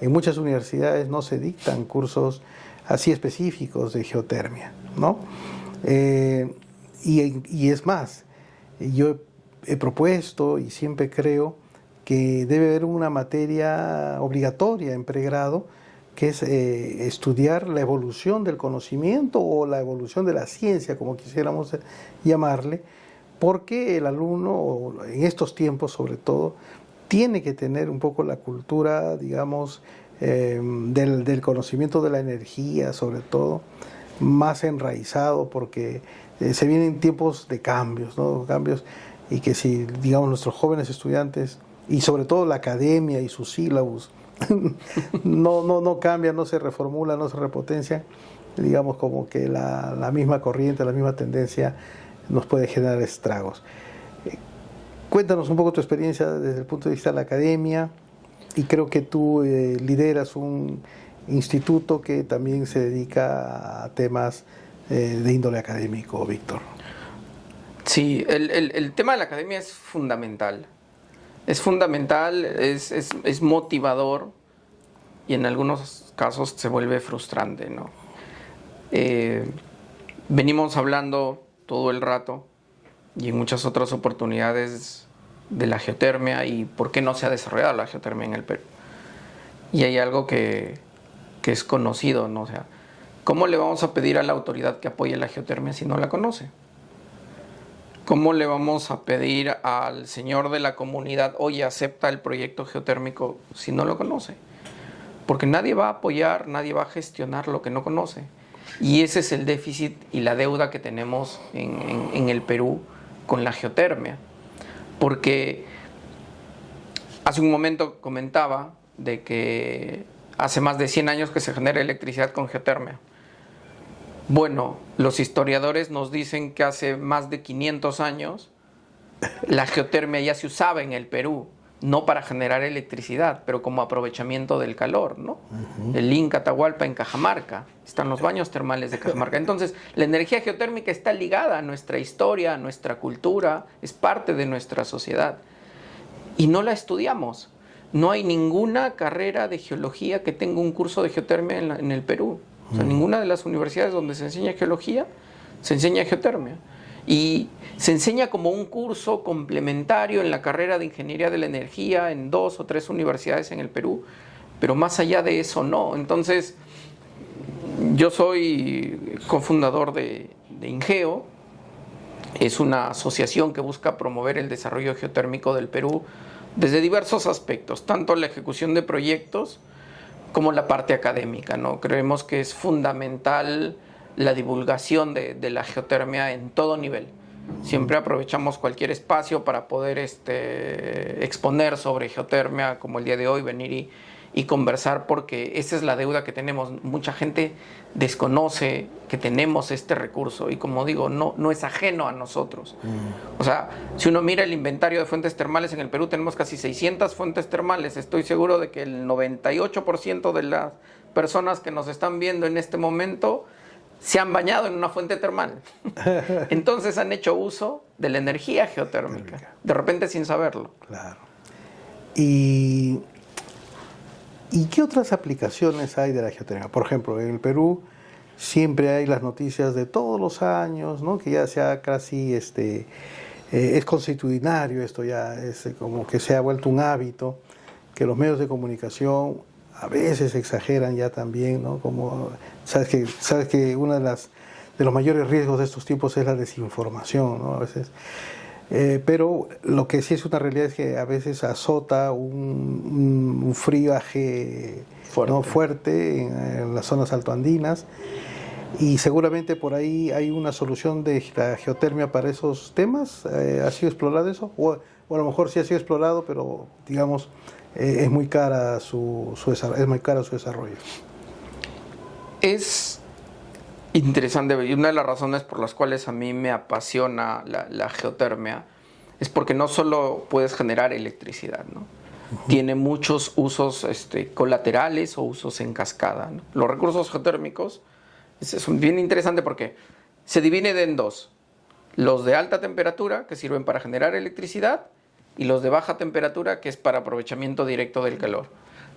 en muchas universidades no se dictan cursos así específicos de geotermia, ¿no? Y es más, yo he propuesto y siempre creo que debe haber una materia obligatoria en pregrado, que es estudiar la evolución del conocimiento o la evolución de la ciencia, como quisiéramos llamarle, porque el alumno, en estos tiempos sobre todo, tiene que tener un poco la cultura, digamos, del conocimiento de la energía, sobre todo, más enraizado, porque se vienen tiempos de cambios, ¿no? Cambios, y que si, digamos, nuestros jóvenes estudiantes, y sobre todo la academia y sus sílabus, no cambian, no se reformulan, no se repotencian, digamos, como que la misma corriente, la misma tendencia nos puede generar estragos. Cuéntanos un poco tu experiencia desde el punto de vista de la academia, y creo que tú lideras un instituto que también se dedica a temas de índole académico, Víctor. Sí, el tema de la academia es fundamental. Es fundamental, es motivador, y en algunos casos se vuelve frustrante, ¿no? Venimos hablando todo el rato y en muchas otras oportunidades de la geotermia y por qué no se ha desarrollado la geotermia en el Perú. Y hay algo que es conocido, ¿no? O sea, ¿cómo le vamos a pedir a la autoridad que apoye la geotermia si no la conoce? ¿Cómo le vamos a pedir al señor de la comunidad, oye, acepta el proyecto geotérmico, si no lo conoce? Porque nadie va a apoyar, nadie va a gestionar lo que no conoce. Y ese es el déficit y la deuda que tenemos en el Perú con la geotermia. Porque hace un momento comentaba de que hace más de 100 años que se genera electricidad con geotermia. Bueno, los historiadores nos dicen que hace más de 500 años la geotermia ya se usaba en el Perú, no para generar electricidad, pero como aprovechamiento del calor, ¿no? El Inca Atahualpa en Cajamarca, están los baños termales de Cajamarca. Entonces, la energía geotérmica está ligada a nuestra historia, a nuestra cultura, es parte de nuestra sociedad. Y no la estudiamos. No hay ninguna carrera de geología que tenga un curso de geotermia en el Perú. O sea, ninguna de las universidades donde se enseña geología se enseña geotermia. Y se enseña como un curso complementario en la carrera de Ingeniería de la Energía en 2 o 3 universidades en el Perú, pero más allá de eso no. Entonces, yo soy cofundador de INGEO, es una asociación que busca promover el desarrollo geotérmico del Perú desde diversos aspectos, tanto la ejecución de proyectos como la parte académica, ¿no? Creemos que es fundamental la divulgación de la geotermia en todo nivel. Siempre aprovechamos cualquier espacio para poder exponer sobre geotermia, como el día de hoy, venir y conversar, porque esa es la deuda que tenemos. Mucha gente desconoce que tenemos este recurso y, como digo, no es ajeno a nosotros. O sea, si uno mira el inventario de fuentes termales en el Perú, tenemos casi 600 fuentes termales. Estoy seguro de que el 98% de las personas que nos están viendo en este momento se han bañado en una fuente termal. Entonces han hecho uso de la energía geotérmica, de repente sin saberlo. Claro. ¿Y qué otras aplicaciones hay de la geotérmica? Por ejemplo, en el Perú siempre hay las noticias de todos los años, ¿no? Que ya sea casi es constitucionario, esto ya es como que se ha vuelto un hábito, que los medios de comunicación a veces exageran ya también, ¿no? Como sabes que uno de los mayores riesgos de estos tiempos es la desinformación, ¿no? A veces. Pero lo que sí es una realidad es que a veces azota un friaje fuerte en las zonas altoandinas, y seguramente por ahí hay una solución de la geotermia para esos temas. ¿Ha sido explorado eso? O a lo mejor sí ha sido explorado, pero digamos es muy cara su desarrollo. Es interesante, y una de las razones por las cuales a mí me apasiona la geotermia es porque no solo puedes generar electricidad, ¿no? Tiene muchos usos colaterales o usos en cascada, ¿no? Los recursos geotérmicos es bien interesante porque se dividen en dos: los de alta temperatura, que sirven para generar electricidad, y los de baja temperatura, que es para aprovechamiento directo del calor.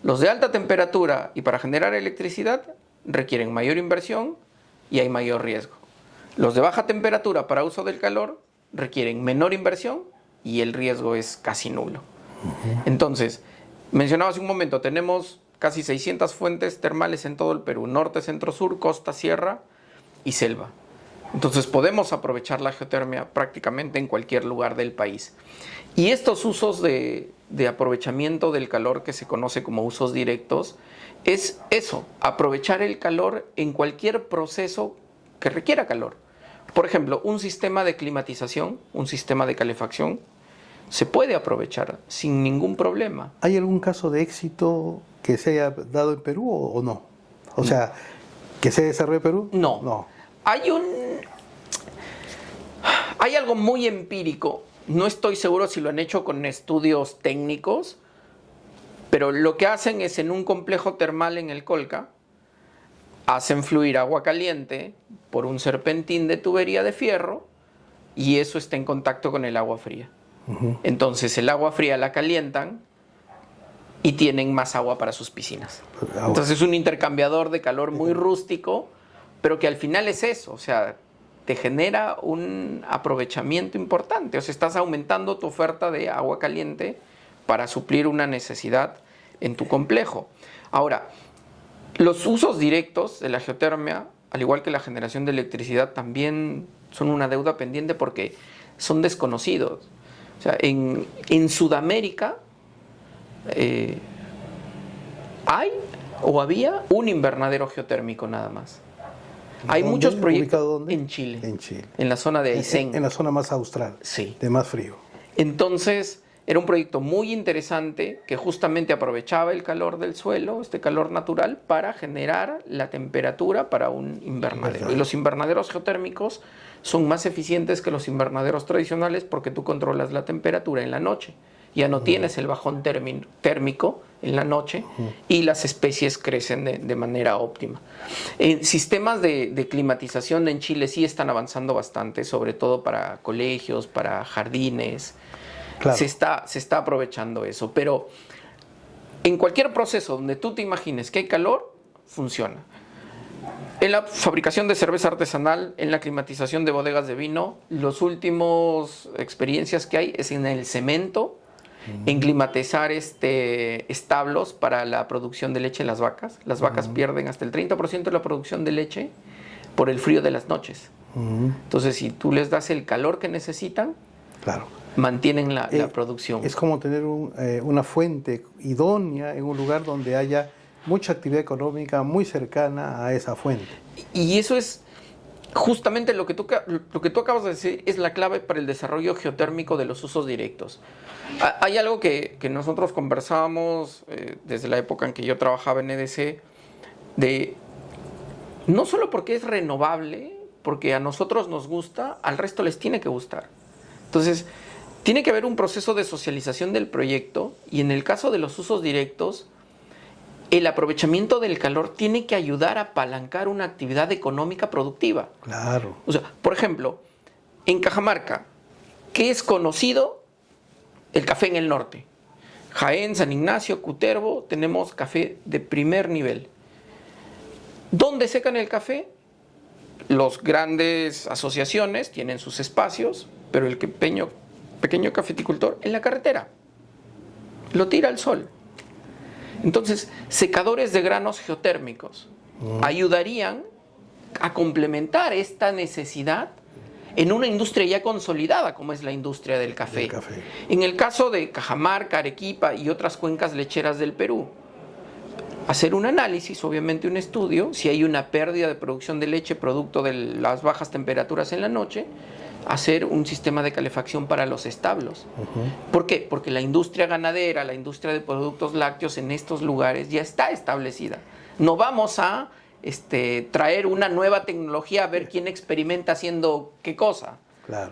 Los de alta temperatura y para generar electricidad requieren mayor inversión y hay mayor riesgo. Los de baja temperatura para uso del calor requieren menor inversión y el riesgo es casi nulo. Entonces, mencionaba hace un momento, tenemos casi 600 fuentes termales en todo el Perú: norte, centro, sur, costa, sierra y selva. Entonces podemos aprovechar la geotermia prácticamente en cualquier lugar del país. Y estos usos de aprovechamiento del calor, que se conoce como usos directos, es eso: aprovechar el calor en cualquier proceso que requiera calor. Por ejemplo, un sistema de climatización, un sistema de calefacción, se puede aprovechar sin ningún problema. ¿Hay algún caso de éxito que se haya dado en Perú o no? O sea, ¿que se desarrolle en Perú? No. Hay algo muy empírico. No estoy seguro si lo han hecho con estudios técnicos, pero lo que hacen es, en un complejo termal en el Colca, hacen fluir agua caliente por un serpentín de tubería de fierro y eso está en contacto con el agua fría. Entonces el agua fría la calientan y tienen más agua para sus piscinas. Entonces es un intercambiador de calor muy rústico, pero que al final es eso, o sea, te genera un aprovechamiento importante. O sea, estás aumentando tu oferta de agua caliente para suplir una necesidad en tu complejo. Ahora, los usos directos de la geotermia, al igual que la generación de electricidad, también son una deuda pendiente porque son desconocidos. O sea, en Sudamérica hay o había un invernadero geotérmico nada más. Hay muchos proyectos. ¿Ubicado dónde? En Chile. En Chile. En la zona de Aysén. En la zona más austral. Sí. De más frío. Entonces, era un proyecto muy interesante que justamente aprovechaba el calor del suelo, este calor natural, para generar la temperatura para un invernadero. Y los invernaderos geotérmicos son más eficientes que los invernaderos tradicionales porque tú controlas la temperatura en la noche. Ya no tienes el bajón térmico en la noche y las especies crecen de manera óptima. Sistemas de climatización en Chile sí están avanzando bastante, sobre todo para colegios, para jardines. Claro. Se está aprovechando eso, pero en cualquier proceso donde tú te imagines que hay calor, funciona. En la fabricación de cerveza artesanal, en la climatización de bodegas de vino, las últimas experiencias que hay es en el cemento, en climatizar establos para la producción de leche de las vacas. Las vacas pierden hasta el 30% de la producción de leche por el frío de las noches. Entonces, si tú les das el calor que necesitan, claro, mantienen la producción. Es como tener una fuente idónea en un lugar donde haya mucha actividad económica muy cercana a esa fuente. Y eso es justamente lo que tú acabas de decir es la clave para el desarrollo geotérmico de los usos directos. Hay algo que nosotros conversábamos desde la época en que yo trabajaba en EDC, de no solo porque es renovable, porque a nosotros nos gusta, al resto les tiene que gustar. Entonces, tiene que haber un proceso de socialización del proyecto, y en el caso de los usos directos, el aprovechamiento del calor tiene que ayudar a apalancar una actividad económica productiva. Claro. O sea, por ejemplo, en Cajamarca, ¿qué es conocido? El café en el norte. Jaén, San Ignacio, Cutervo, tenemos café de primer nivel. ¿Dónde secan el café? Las grandes asociaciones tienen sus espacios, pero el pequeño cafeticultor en la carretera lo tira al sol. Entonces, secadores de granos geotérmicos ayudarían a complementar esta necesidad en una industria ya consolidada como es la industria del café. En el caso de Cajamarca, Arequipa y otras cuencas lecheras del Perú, hacer un análisis, obviamente un estudio, si hay una pérdida de producción de leche producto de las bajas temperaturas en la noche, hacer un sistema de calefacción para los establos. ¿Por qué? Porque la industria ganadera, la industria de productos lácteos en estos lugares ya está establecida. No vamos a traer una nueva tecnología a ver quién experimenta haciendo qué cosa,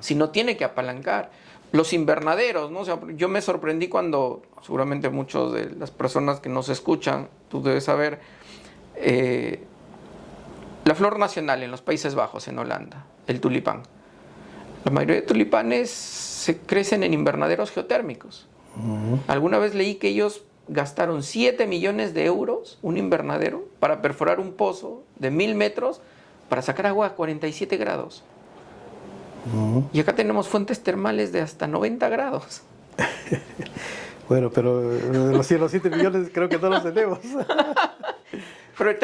sino tiene que apalancar. Los invernaderos, ¿no? O sea, yo me sorprendí cuando, seguramente muchos de las personas que nos escuchan, tú debes saber, la flor nacional en los Países Bajos, en Holanda, el tulipán. La mayoría de tulipanes se crecen en invernaderos geotérmicos. Alguna vez leí que ellos gastaron 7 millones de euros, un invernadero, para perforar un pozo de 1000 metros para sacar agua a 47 grados. Y acá tenemos fuentes termales de hasta 90 grados. Bueno, pero los 7 millones creo que no los tenemos. Pero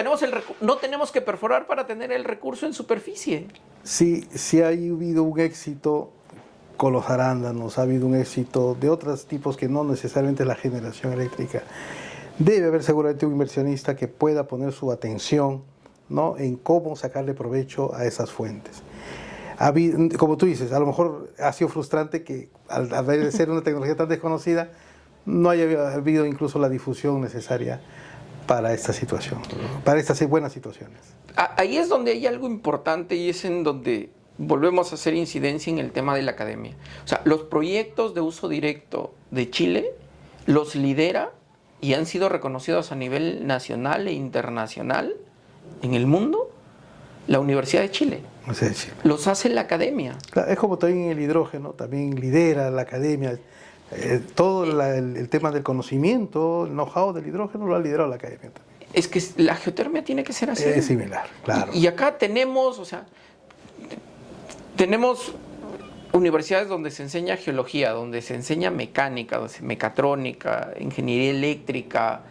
no tenemos que perforar para tener el recurso en superficie. Sí ha habido un éxito con los arándanos, ha habido un éxito de otros tipos que no necesariamente la generación eléctrica. Debe haber seguramente un inversionista que pueda poner su atención, ¿no?, en cómo sacarle provecho a esas fuentes. Como tú dices, a lo mejor ha sido frustrante que al de ser una tecnología tan desconocida no haya habido incluso la difusión necesaria para esta situación, para estas buenas situaciones. Ahí es donde hay algo importante y es en donde volvemos a hacer incidencia en el tema de la academia. O sea, los proyectos de uso directo de Chile los lidera y han sido reconocidos a nivel nacional e internacional en el mundo la Universidad de Chile. Los hace la academia. Claro, es como también el hidrógeno, también lidera la academia. Todo el tema del conocimiento, el know-how del hidrógeno lo ha liderado la academia también. Es que la geotermia tiene que ser así. Es similar, claro. Y acá tenemos universidades donde se enseña geología, donde se enseña mecánica, mecatrónica, ingeniería eléctrica,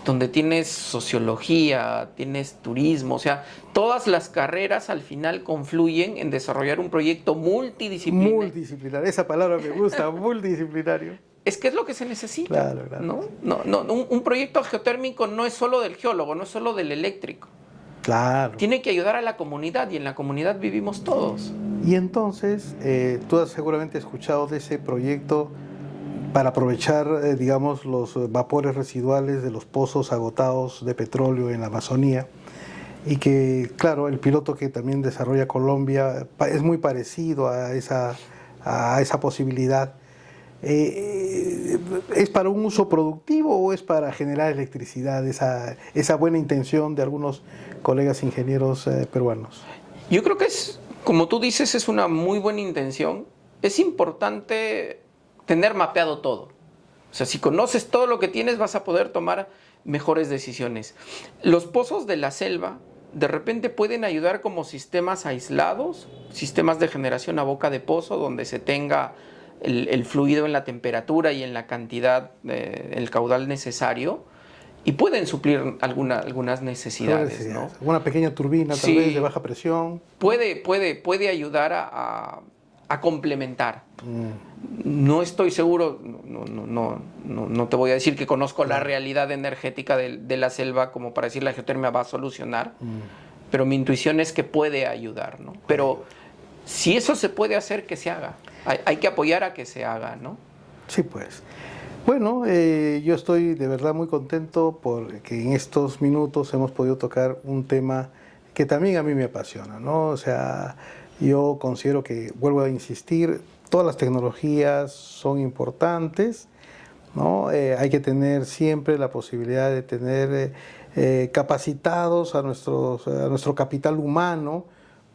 donde tienes sociología, tienes turismo, o sea, todas las carreras al final confluyen en desarrollar un proyecto multidisciplinario. Multidisciplinario, esa palabra me gusta, multidisciplinario. Es que es lo que se necesita. Claro. ¿No? Un proyecto geotérmico no es solo del geólogo, no es solo del eléctrico. Claro. Tiene que ayudar a la comunidad y en la comunidad vivimos todos. Y entonces, tú has seguramente escuchado de ese proyecto para aprovechar, digamos, los vapores residuales de los pozos agotados de petróleo en la Amazonía. Y que, claro, el piloto que también desarrolla Colombia es muy parecido a esa posibilidad. ¿Es para un uso productivo o es para generar electricidad, esa buena intención de algunos colegas ingenieros peruanos? Yo creo que como tú dices, es una muy buena intención. Es importante tener mapeado todo. O sea, si conoces todo lo que tienes, vas a poder tomar mejores decisiones. Los pozos de la selva de repente pueden ayudar como sistemas aislados, sistemas de generación a boca de pozo, donde se tenga el fluido en la temperatura y en la cantidad, el caudal necesario, y pueden suplir algunas necesidades, ¿no? Una pequeña turbina, tal vez, de baja presión. Puede ayudar a complementar. No estoy seguro, no te voy a decir que conozco la realidad energética de la selva como para decir la geotermia va a solucionar, pero mi intuición es que puede ayudar, ¿no? Pero si eso se puede hacer, que se haga. Hay que apoyar a que se haga, ¿no? Sí, pues. Bueno, yo estoy de verdad muy contento porque en estos minutos hemos podido tocar un tema que también a mí me apasiona, ¿no? O sea, yo considero que, vuelvo a insistir, todas las tecnologías son importantes, ¿no? Hay que tener siempre la posibilidad de tener capacitados a nuestro capital humano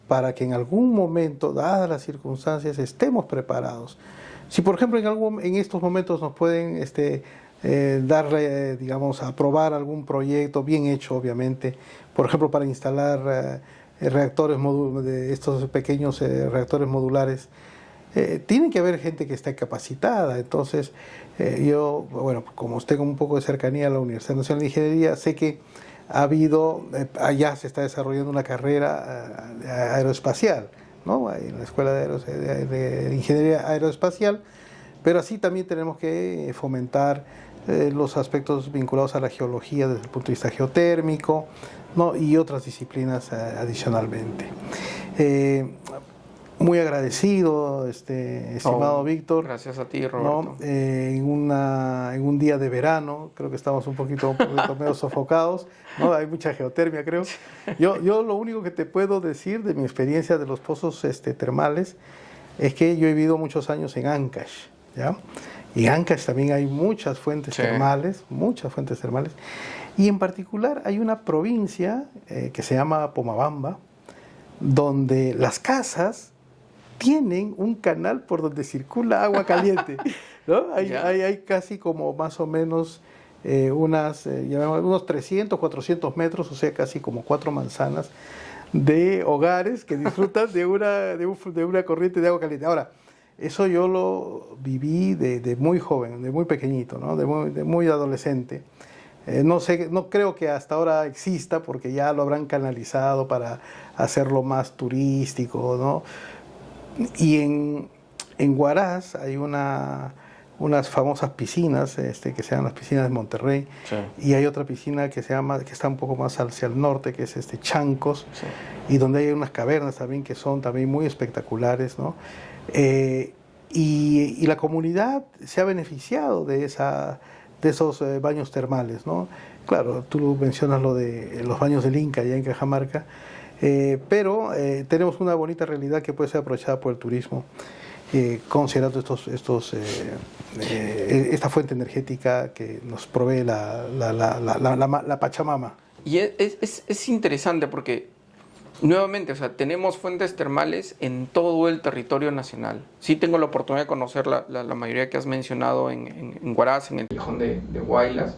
para que en algún momento, dadas las circunstancias, estemos preparados. Si, por ejemplo, en estos momentos nos pueden dar, digamos, aprobar algún proyecto bien hecho, obviamente, por ejemplo, para instalar estos pequeños reactores modulares, tiene que haber gente que esté capacitada. Entonces, yo, bueno, como tengo un poco de cercanía a la Universidad Nacional de Ingeniería, sé que allá se está desarrollando una carrera aeroespacial, ¿no? En la Escuela de Ingeniería Aeroespacial, pero así también tenemos que fomentar los aspectos vinculados a la geología desde el punto de vista geotérmico, ¿no? Y otras disciplinas adicionalmente. Muy agradecido, estimado Víctor. Gracias a ti, Roberto. ¿No? En un día de verano, creo que estamos un poquito medio sofocados, ¿no? Hay mucha geotermia, creo. Yo lo único que te puedo decir de mi experiencia de los pozos termales es que yo he vivido muchos años en Ancash, ¿ya? Y en Ancash también hay muchas fuentes termales, y en particular hay una provincia que se llama Pomabamba, donde las casas tienen un canal por donde circula agua caliente, ¿no? Hay casi como más o menos unos 300, 400 metros, o sea, casi como 4 manzanas de hogares que disfrutan de una corriente de agua caliente. Ahora, eso yo lo viví de muy joven, de muy pequeñito, ¿no? de muy adolescente. No creo que hasta ahora exista, porque ya lo habrán canalizado para hacerlo más turístico, ¿no? Y en Huaraz hay unas famosas piscinas, que se llaman las piscinas de Monterrey, sí. Y hay otra piscina que está un poco más hacia el norte, que es Chancos, sí. Y donde hay unas cavernas también que son también muy espectaculares, ¿no? Y la comunidad se ha beneficiado de esos baños termales, ¿no? Claro, tú mencionas lo de los baños del Inca allá en Cajamarca, pero tenemos una bonita realidad que puede ser aprovechada por el turismo, considerando esta fuente energética que nos provee la Pachamama. Y es interesante porque, nuevamente, o sea, tenemos fuentes termales en todo el territorio nacional. Sí tengo la oportunidad de conocer la mayoría que has mencionado en Huaraz, en el Callejón de Huaylas.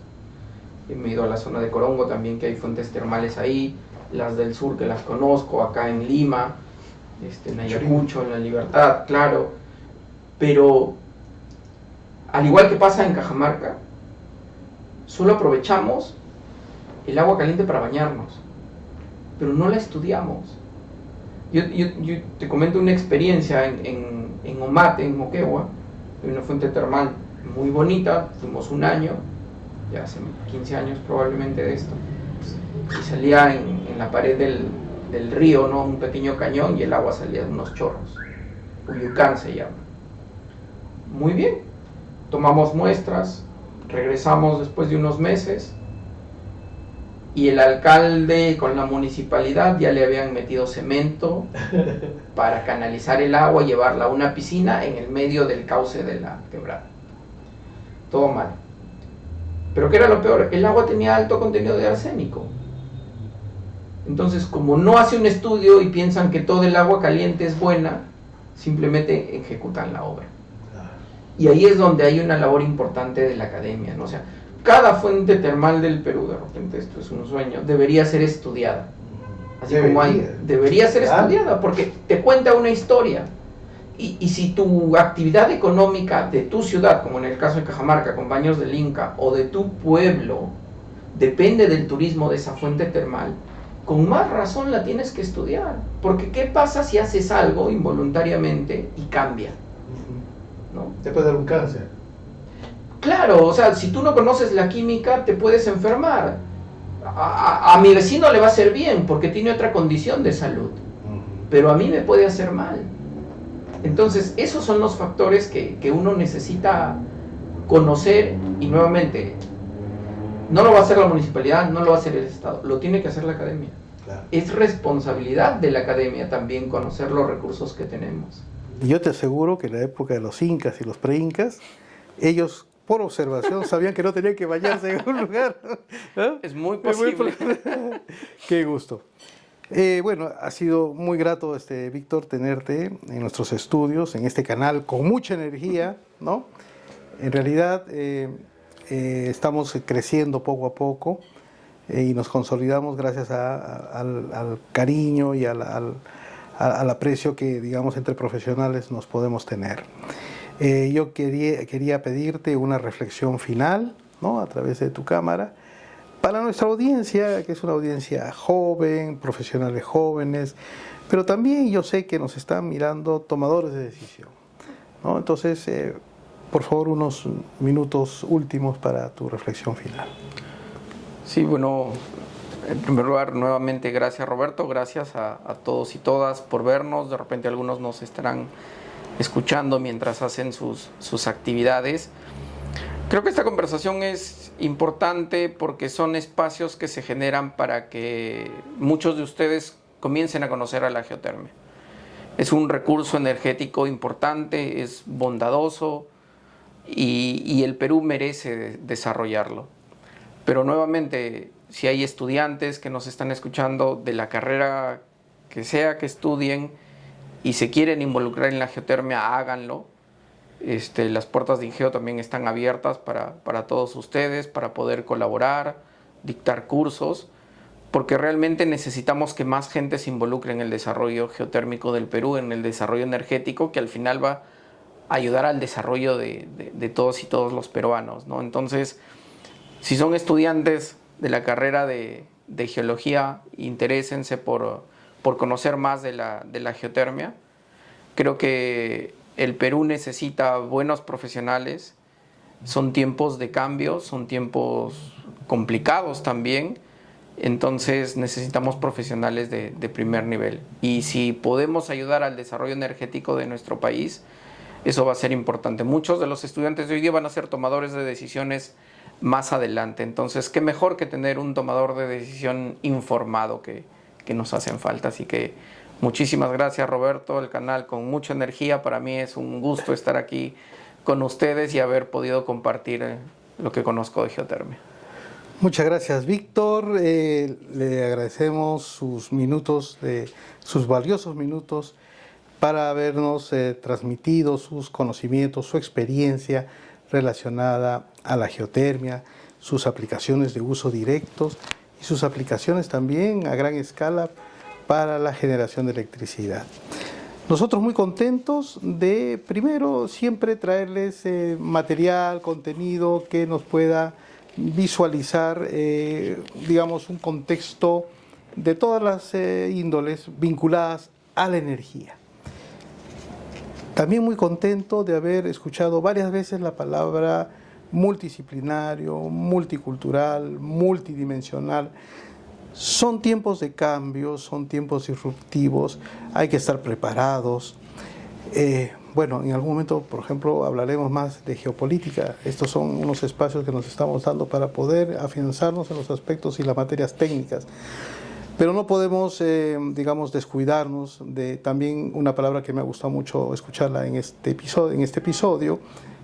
Me he ido a la zona de Corongo también, que hay fuentes termales ahí. Las del sur, que las conozco, acá en Lima, en Ayacucho, en La Libertad, claro. Pero, al igual que pasa en Cajamarca, solo aprovechamos el agua caliente para bañarnos, pero no la estudiamos. Yo te comento una experiencia en Omate, en Moquegua, de una fuente termal muy bonita. Fuimos un año, ya hace 15 años probablemente de esto, y salía en la pared del río, ¿no? Un pequeño cañón, y el agua salía de unos chorros. Uyucán se llama. Muy bien, tomamos muestras, regresamos después de unos meses, y el alcalde con la municipalidad ya le habían metido cemento para canalizar el agua y llevarla a una piscina en el medio del cauce de la quebrada. Todo mal. Pero ¿qué era lo peor? El agua tenía alto contenido de arsénico. Entonces, como no hace un estudio y piensan que todo el agua caliente es buena, simplemente ejecutan la obra. Y ahí es donde hay una labor importante de la academia, ¿no? O sea, cada fuente termal del Perú, de repente esto es un sueño, debería ser estudiada. Así como debería ser estudiada, porque te cuenta una historia. Y si tu actividad económica de tu ciudad, como en el caso de Cajamarca, con Baños del Inca, o de tu pueblo, depende del turismo de esa fuente termal, con más razón la tienes que estudiar. Porque ¿qué pasa si haces algo involuntariamente y cambia? ¿No? Te puede dar un cáncer. Claro, o sea, si tú no conoces la química, te puedes enfermar. a mi vecino le va a hacer bien porque tiene otra condición de salud, pero a mí me puede hacer mal. Entonces, esos son los factores que uno necesita conocer, y nuevamente, no lo va a hacer la municipalidad, no lo va a hacer el Estado, lo tiene que hacer la academia. Claro. Es responsabilidad de la academia también conocer los recursos que tenemos. Y yo te aseguro que en la época de los incas y los pre-incas, ellos por observación sabían que no tenían que bañarse en un lugar. ¿No? Es muy posible. Qué gusto. Bueno, ha sido muy grato, Víctor, tenerte en nuestros estudios, en este canal con mucha energía, ¿no? En realidad estamos creciendo poco a poco y nos consolidamos gracias al cariño y al aprecio que, digamos, entre profesionales nos podemos tener. Yo quería pedirte una reflexión final, ¿no? A través de tu cámara, para nuestra audiencia, que es una audiencia joven, profesionales jóvenes, pero también yo sé que nos están mirando tomadores de decisión, ¿no? Entonces, por favor, unos minutos últimos para tu reflexión final. Sí, bueno, en primer lugar, nuevamente gracias, Roberto, gracias a todos y todas por vernos. De repente algunos nos estarán escuchando mientras hacen sus actividades. Creo que esta conversación es importante porque son espacios que se generan para que muchos de ustedes comiencen a conocer a la geotermia. Es un recurso energético importante, es bondadoso y el Perú merece desarrollarlo. Pero nuevamente, si hay estudiantes que nos están escuchando de la carrera que sea que estudien y se quieren involucrar en la geotermia, háganlo. Las puertas de Ingeo también están abiertas para todos ustedes, para poder colaborar, dictar cursos, porque realmente necesitamos que más gente se involucre en el desarrollo geotérmico del Perú, en el desarrollo energético, que al final va a ayudar al desarrollo de todos y todos los peruanos, ¿no? Entonces, si son estudiantes de la carrera de geología, interésense por conocer más de la geotermia. Creo que el Perú necesita buenos profesionales, son tiempos de cambio, son tiempos complicados también, entonces necesitamos profesionales de primer nivel. Y si podemos ayudar al desarrollo energético de nuestro país, eso va a ser importante. Muchos de los estudiantes de hoy día van a ser tomadores de decisiones más adelante, entonces qué mejor que tener un tomador de decisión informado que nos hacen falta. Así que muchísimas gracias, Roberto, el canal con mucha energía. Para mí es un gusto estar aquí con ustedes y haber podido compartir lo que conozco de geotermia. Muchas gracias, Víctor. Le agradecemos sus minutos, sus valiosos minutos para habernos transmitido sus conocimientos, su experiencia relacionada a la geotermia, sus aplicaciones de uso directos y sus aplicaciones también a gran escala para la generación de electricidad. Nosotros muy contentos de, primero, siempre traerles material, contenido que nos pueda visualizar, digamos, un contexto de todas las índoles vinculadas a la energía. También muy contento de haber escuchado varias veces la palabra multidisciplinario, multicultural, multidimensional. Son tiempos de cambio, son tiempos disruptivos, hay que estar preparados. Bueno, en algún momento, por ejemplo, hablaremos más de geopolítica. Estos son unos espacios que nos estamos dando para poder afianzarnos en los aspectos y las materias técnicas. Pero no podemos, digamos, descuidarnos de también una palabra que me ha gustado mucho escucharla en este episodio,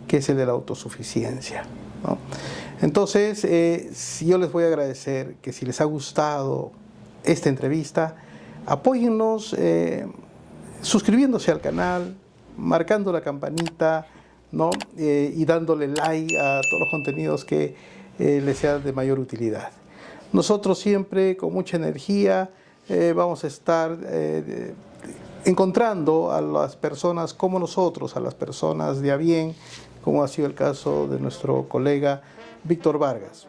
que es el de la autosuficiencia, ¿no? Entonces, yo les voy a agradecer que si les ha gustado esta entrevista, apóyennos suscribiéndose al canal, marcando la campanita, ¿no? Y dándole like a todos los contenidos que les sean de mayor utilidad. Nosotros siempre con mucha energía vamos a estar encontrando a las personas como nosotros, a las personas de a bien, como ha sido el caso de nuestro colega Víctor Vargas,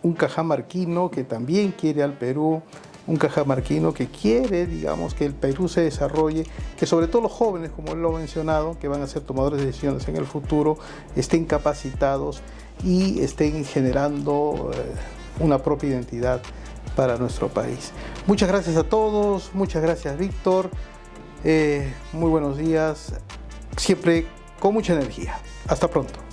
un cajamarquino que también quiere al Perú, un cajamarquino que quiere, digamos, que el Perú se desarrolle, que sobre todo los jóvenes, como él lo ha mencionado, que van a ser tomadores de decisiones en el futuro, estén capacitados y estén generando una propia identidad para nuestro país. Muchas gracias a todos, muchas gracias Víctor, muy buenos días, siempre con mucha energía. Hasta pronto.